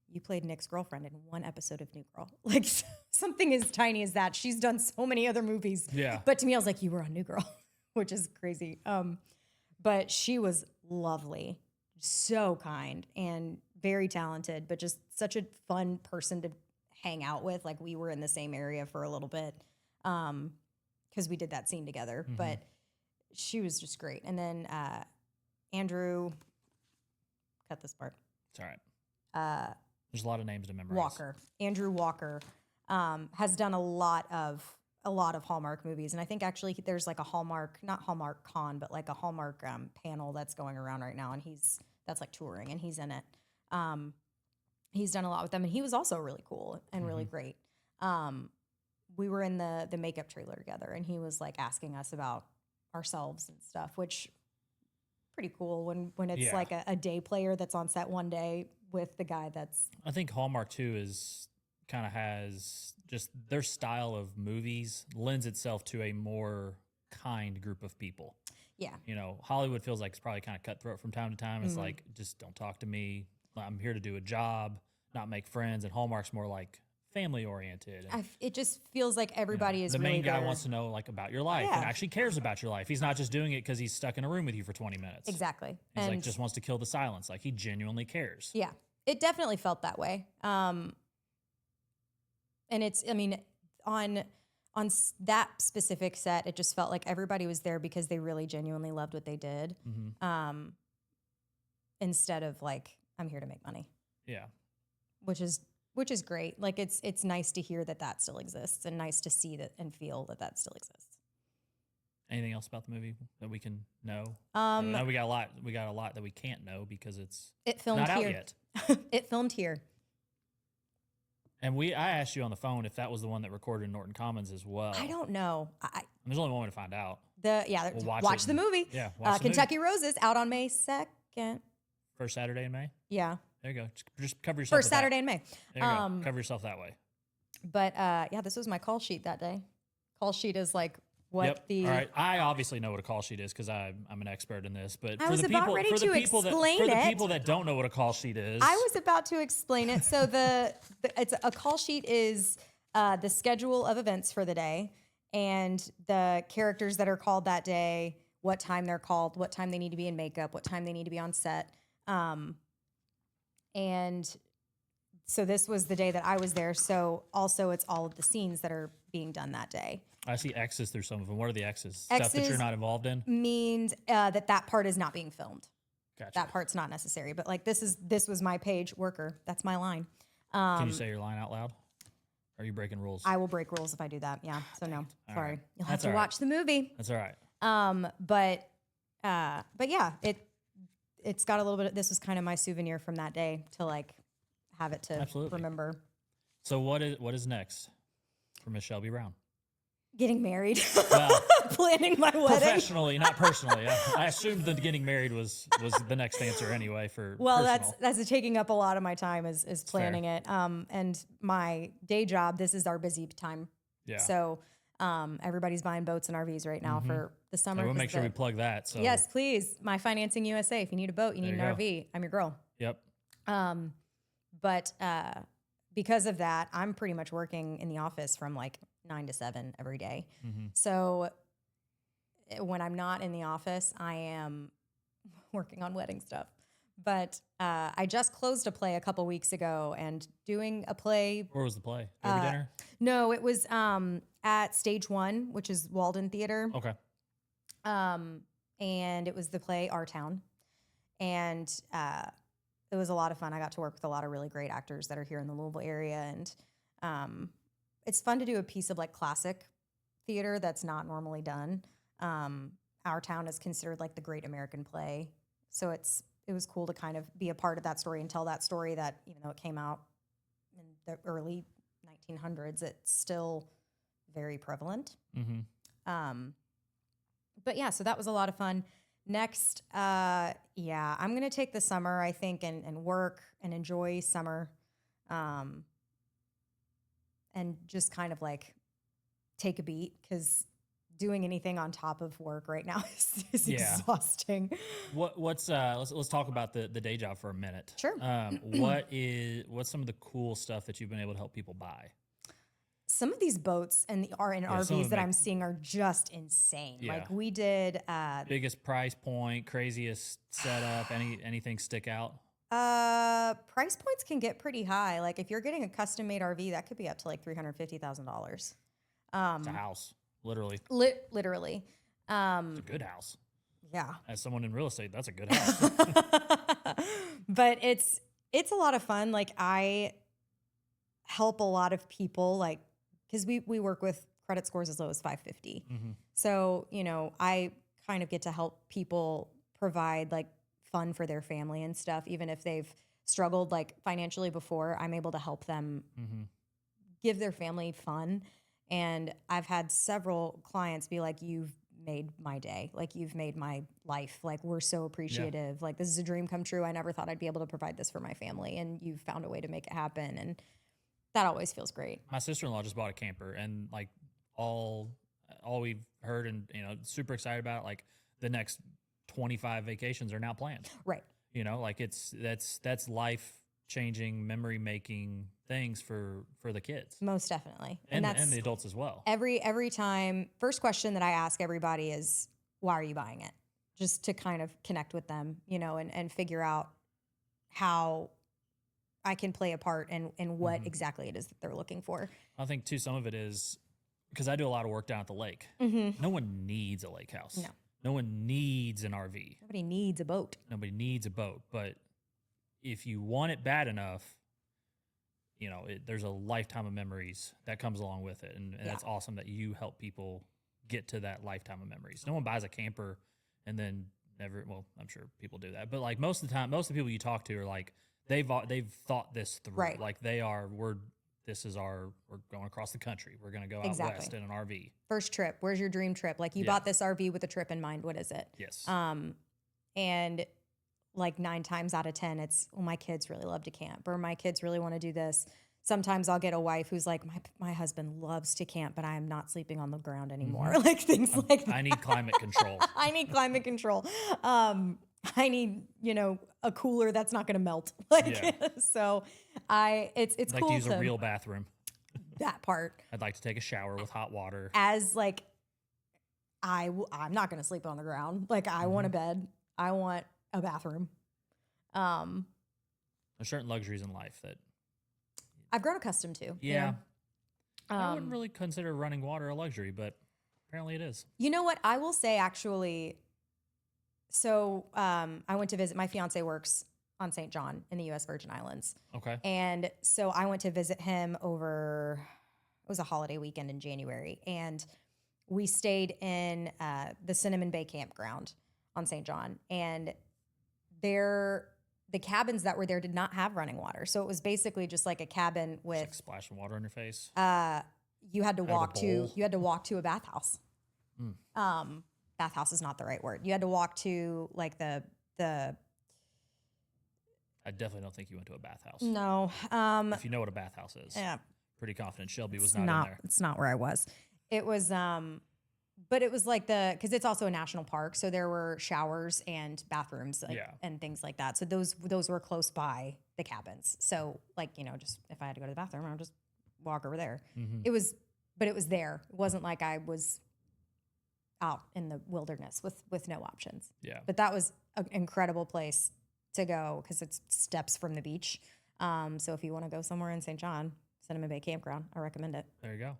[SPEAKER 2] You played Nick's girlfriend in one episode of New Girl. Like something as tiny as that. She's done so many other movies. Yeah. But to me, I was like, you were on New Girl, which is crazy. But she was lovely, so kind and very talented, but just such a fun person to hang out with. Like we were in the same area for a little bit because we did that scene together. Mm-hmm. But she was just great. And then Andrew, cut this part.
[SPEAKER 1] It's all right. There's a lot of names to memorize.
[SPEAKER 2] Andrew Walker has done a lot of Hallmark movies. And I think actually there's like a Hallmark, not Hallmark Con, but like a Hallmark panel that's going around right now. And that's like touring and he's in it. He's done a lot with them and he was also really cool and really great. we were in the makeup trailer together, and he was like asking us about ourselves and stuff, which pretty cool when it's
[SPEAKER 1] Yeah.
[SPEAKER 2] like a day player that's on set one day with the guy that's.
[SPEAKER 1] I think Hallmark too is kind of has just their style of movies lends itself to a more kind group of people.
[SPEAKER 2] Yeah.
[SPEAKER 1] You know, Hollywood feels like it's probably kind of cutthroat from time to time. It's like, just don't talk to me. I'm here to do a job, not make friends. And Hallmark's more like family oriented.
[SPEAKER 2] It just feels like everybody is
[SPEAKER 1] the
[SPEAKER 2] really
[SPEAKER 1] main guy
[SPEAKER 2] there.
[SPEAKER 1] wants to know like about your life
[SPEAKER 2] Yeah.
[SPEAKER 1] and actually cares about your life. He's not just doing it because he's stuck in a room with you for 20 minutes.
[SPEAKER 2] Exactly.
[SPEAKER 1] He's
[SPEAKER 2] and
[SPEAKER 1] like just wants to kill the silence. Like he genuinely cares.
[SPEAKER 2] yeah, it definitely felt that way. And it's, I mean, on that specific set, it just felt like everybody was there because they really genuinely loved what they did. Instead of like, I'm here to make money.
[SPEAKER 1] Yeah.
[SPEAKER 2] Which is great. Like it's nice to hear that still exists, and nice to see that and feel that still exists.
[SPEAKER 1] Anything else about the movie that we can know? I know we got a lot that we can't know because
[SPEAKER 2] it filmed
[SPEAKER 1] not out
[SPEAKER 2] here.
[SPEAKER 1] yet.
[SPEAKER 2] It filmed here.
[SPEAKER 1] And I asked you on the phone if that was the one that recorded in Norton Commons as well.
[SPEAKER 2] I don't know.
[SPEAKER 1] There's only one way to find out.
[SPEAKER 2] We'll watch the movie.
[SPEAKER 1] Yeah, watch the
[SPEAKER 2] Kentucky Roses out on May 2nd.
[SPEAKER 1] First Saturday in May.
[SPEAKER 2] Yeah.
[SPEAKER 1] There you go. Just cover yourself.
[SPEAKER 2] First Saturday in May.
[SPEAKER 1] There you go. Cover yourself that way.
[SPEAKER 2] But yeah, this was my call sheet that day. Call sheet is like what
[SPEAKER 1] Yep.
[SPEAKER 2] the.
[SPEAKER 1] All right. I obviously know what a call sheet is because I'm an expert in this. But
[SPEAKER 2] I
[SPEAKER 1] for
[SPEAKER 2] was
[SPEAKER 1] the
[SPEAKER 2] about
[SPEAKER 1] people,
[SPEAKER 2] ready
[SPEAKER 1] for the
[SPEAKER 2] to
[SPEAKER 1] people
[SPEAKER 2] explain
[SPEAKER 1] that
[SPEAKER 2] it.
[SPEAKER 1] people that don't know what a call sheet is,
[SPEAKER 2] I was about to explain it. So it's a call sheet is the schedule of events for the day, and the characters that are called that day, what time they're called, what time they need to be in makeup, what time they need to be on set. And so this was the day that I was there. So also it's all of the scenes that are being done that day.
[SPEAKER 1] I see X's through some of them. What are the X's? Stuff that you're not involved in?
[SPEAKER 2] Means that part is not being filmed.
[SPEAKER 1] Gotcha.
[SPEAKER 2] That part's not necessary. But like this was my page, worker. That's my line.
[SPEAKER 1] Can you say your line out loud? Or are you breaking rules?
[SPEAKER 2] I will break rules if I do that. Yeah. So no, sorry.
[SPEAKER 1] right.
[SPEAKER 2] You'll have
[SPEAKER 1] That's
[SPEAKER 2] to
[SPEAKER 1] all right.
[SPEAKER 2] watch the movie.
[SPEAKER 1] That's all right.
[SPEAKER 2] But yeah, it's got a little bit. This was kind of my souvenir from that day to like have it to
[SPEAKER 1] Absolutely.
[SPEAKER 2] remember.
[SPEAKER 1] So what is next for Miss Shelby Brown?
[SPEAKER 2] Getting married,
[SPEAKER 1] Well,
[SPEAKER 2] planning my wedding.
[SPEAKER 1] professionally, not personally. I assumed that getting married was the next answer anyway. For
[SPEAKER 2] Well,
[SPEAKER 1] personal.
[SPEAKER 2] that's taking up a lot of my time is planning
[SPEAKER 1] fair.
[SPEAKER 2] it. And my day job, this is our busy time.
[SPEAKER 1] Yeah.
[SPEAKER 2] So everybody's buying boats and RVs right now for the summer.
[SPEAKER 1] So we'll
[SPEAKER 2] 'cause
[SPEAKER 1] make sure we plug that. So
[SPEAKER 2] Yes, please. My Financing USA. If you need a boat, you need
[SPEAKER 1] There
[SPEAKER 2] an
[SPEAKER 1] you
[SPEAKER 2] RV. I'm your girl.
[SPEAKER 1] Yep.
[SPEAKER 2] But because of that, I'm pretty much working in the office from like 9 to 7 every day. So when I'm not in the office, I am working on wedding stuff. But I just closed a play a couple weeks ago, and doing a play.
[SPEAKER 1] Where was the play? Derby dinner?
[SPEAKER 2] No, it was at Stage 1, which is Walden Theater.
[SPEAKER 1] Okay.
[SPEAKER 2] And it was the play Our Town. And it was a lot of fun. I got to work with a lot of really great actors that are here in the Louisville area. And it's fun to do a piece of like classic theater that's not normally done. Our Town is considered like the great American play. So it was cool to kind of be a part of that story and tell that story that even though it came out in the early 1900s, it's still very prevalent. But yeah, so that was a lot of fun. Next, I'm going to take the summer, I think, and work and enjoy summer. And just kind of like take a beat, because doing anything on top of work right now is
[SPEAKER 1] Yeah.
[SPEAKER 2] exhausting.
[SPEAKER 1] Let's talk about the day job for a minute.
[SPEAKER 2] Sure.
[SPEAKER 1] What's some of the cool stuff that you've been able to help people buy?
[SPEAKER 2] Some of these boats and
[SPEAKER 1] some of
[SPEAKER 2] RVs
[SPEAKER 1] them
[SPEAKER 2] that
[SPEAKER 1] make-
[SPEAKER 2] I'm seeing are just insane.
[SPEAKER 1] Yeah.
[SPEAKER 2] Like we did
[SPEAKER 1] Biggest price point, craziest setup, anything stick out?
[SPEAKER 2] price points can get pretty high. Like if you're getting a custom made RV, that could be up to like $350,000.
[SPEAKER 1] It's a house, literally.
[SPEAKER 2] Literally.
[SPEAKER 1] It's a good house.
[SPEAKER 2] Yeah.
[SPEAKER 1] As someone in real estate, that's a good house.
[SPEAKER 2] But it's a lot of fun. Like I help a lot of people, like, because we work with credit scores as low as 550. So, I kind of get to help people provide like fun for their family and stuff. Even if they've struggled like financially before, I'm able to help them give their family fun And I've had several clients be like, you've made my day. Like, you've made my life. Like, we're so appreciative. Like, this is a dream come true. I never thought I'd be able to provide this for my family. And you've found a way to make it happen. And that always feels great.
[SPEAKER 1] My sister-in-law just bought a camper, and like all we've heard and super excited about it, like the next 25 vacations are now planned.
[SPEAKER 2] Right.
[SPEAKER 1] Like that's life-changing, memory-making things for the kids.
[SPEAKER 2] Most definitely.
[SPEAKER 1] And the adults as well.
[SPEAKER 2] Every time, first question that I ask everybody is, why are you buying it? Just to kind of connect with them, and figure out how I can play a part in what exactly it is that they're looking for.
[SPEAKER 1] I think too, some of it is because I do a lot of work down at the lake. No one needs a lake house. No one needs an RV.
[SPEAKER 2] Nobody needs a boat.
[SPEAKER 1] Nobody needs a boat. But if you want it bad enough, there's a lifetime of memories that comes along with it. And that's awesome that you help people get to that lifetime of memories. No one buys a camper and then never, well, I'm sure people do that. But like most of the time, most of the people you talk to are like, they've thought this through.
[SPEAKER 2] Right.
[SPEAKER 1] Like we're going across the country. We're going to go out west in an RV.
[SPEAKER 2] First trip. Where's your dream trip? Like, you bought this RV with a trip in mind. What is it?
[SPEAKER 1] Yes.
[SPEAKER 2] And like 9 times out of 10, it's, well, my kids really love to camp, or my kids really want to do this. Sometimes I'll get a wife who's like, my husband loves to camp, but I am not sleeping on the ground anymore. Like things like that.
[SPEAKER 1] I need climate control.
[SPEAKER 2] I need climate control. I need, a cooler that's not going to melt. Like, so it's
[SPEAKER 1] I'd
[SPEAKER 2] cool
[SPEAKER 1] like to use a real bathroom.
[SPEAKER 2] That part.
[SPEAKER 1] I'd like to take a shower with hot water.
[SPEAKER 2] As like, I'm not going to sleep on the ground. Like, I want a bed. I want a bathroom.
[SPEAKER 1] There's certain luxuries in life that
[SPEAKER 2] I've grown accustomed to.
[SPEAKER 1] Yeah. I wouldn't really consider running water a luxury, but apparently it is.
[SPEAKER 2] You know what? I will say, actually, so I went to visit, my fiance works on St. John in the U.S. Virgin Islands.
[SPEAKER 1] Okay.
[SPEAKER 2] And so I went to visit him over, it was a holiday weekend in January. And we stayed in the Cinnamon Bay campground on St. John. And the cabins that were there did not have running water. So it was basically just like a cabin with
[SPEAKER 1] like splashing water on your face.
[SPEAKER 2] You had to walk to a bathhouse. Bathhouse is not the right word. You had to walk to like the
[SPEAKER 1] I definitely don't think you went to a bathhouse.
[SPEAKER 2] No.
[SPEAKER 1] If you know what a bathhouse is.
[SPEAKER 2] Yeah.
[SPEAKER 1] Pretty confident Shelby was not in there.
[SPEAKER 2] It's not where I was. It was but it was like because it's also a national park, so there were showers and bathrooms and things like that. So those were close by the cabins. So like, just if I had to go to the bathroom, I would just walk over there. It was there. It wasn't like I was out in the wilderness with no options.
[SPEAKER 1] Yeah.
[SPEAKER 2] But that was an incredible place to go because it's steps from the beach. So if you want to go somewhere in St. John, Cinnamon Bay Campground, I recommend it.
[SPEAKER 1] There you go.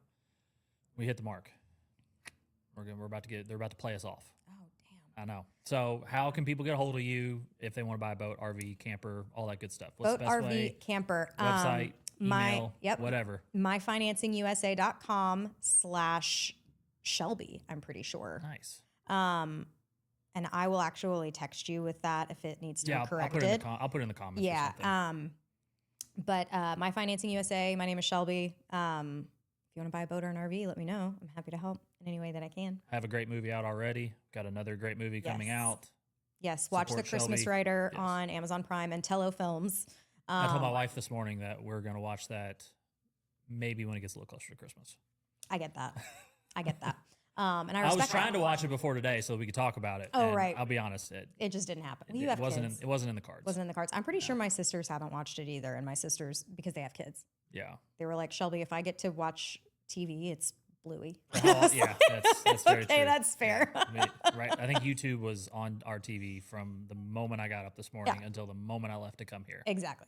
[SPEAKER 1] We hit the mark. They're about to play us off.
[SPEAKER 2] Oh, damn.
[SPEAKER 1] I know. So how can people get a hold of you if they want to buy a boat, RV, camper, all that good stuff? What's
[SPEAKER 2] Boat,
[SPEAKER 1] the best
[SPEAKER 2] RV,
[SPEAKER 1] way?
[SPEAKER 2] camper.
[SPEAKER 1] Website, email, whatever.
[SPEAKER 2] myfinancingusa.com/Shelby, I'm pretty sure.
[SPEAKER 1] Nice.
[SPEAKER 2] And I will actually text you with that if it needs to be corrected.
[SPEAKER 1] I'll put it in the comments.
[SPEAKER 2] Yeah.
[SPEAKER 1] Or something.
[SPEAKER 2] But My Financing USA, my name is Shelby. If you want to buy a boat or an RV, let me know. I'm happy to help in any way that I can.
[SPEAKER 1] I have a great movie out already. Got another great movie coming out.
[SPEAKER 2] Yes, watch
[SPEAKER 1] Support
[SPEAKER 2] The Christmas
[SPEAKER 1] Shelby.
[SPEAKER 2] Writer on Amazon Prime and Tello Films.
[SPEAKER 1] I told my wife this morning that we're going to watch that maybe when it gets a little closer to Christmas.
[SPEAKER 2] I get that. And I
[SPEAKER 1] was
[SPEAKER 2] respect
[SPEAKER 1] trying to watch it before today so we could talk about it.
[SPEAKER 2] Oh,
[SPEAKER 1] and
[SPEAKER 2] right.
[SPEAKER 1] I'll be honest.
[SPEAKER 2] It just didn't happen.
[SPEAKER 1] It wasn't in the cards.
[SPEAKER 2] Wasn't in the cards. I'm pretty sure my sisters haven't watched it either. And my sisters, because they have kids.
[SPEAKER 1] Yeah.
[SPEAKER 2] They were like, Shelby, if I get to watch TV, it's Bluey.
[SPEAKER 1] Yeah, that's very true.
[SPEAKER 2] Okay, that's fair.
[SPEAKER 1] Yeah. Right. I think YouTube was on our TV from the moment I got up this morning until the moment I left to come here.
[SPEAKER 2] Exactly.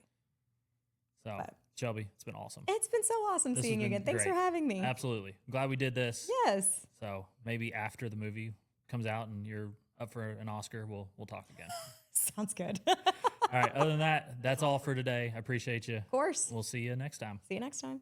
[SPEAKER 1] So, Shelby, it's been awesome.
[SPEAKER 2] It's been so awesome seeing you again. Thanks for having me.
[SPEAKER 1] Absolutely. I'm glad we did this.
[SPEAKER 2] Yes.
[SPEAKER 1] So maybe after the movie comes out and you're up for an Oscar, we'll talk again.
[SPEAKER 2] Sounds good.
[SPEAKER 1] All right. Other than that, that's all for today. I appreciate you.
[SPEAKER 2] Of course.
[SPEAKER 1] We'll see you next time.
[SPEAKER 2] See you next time.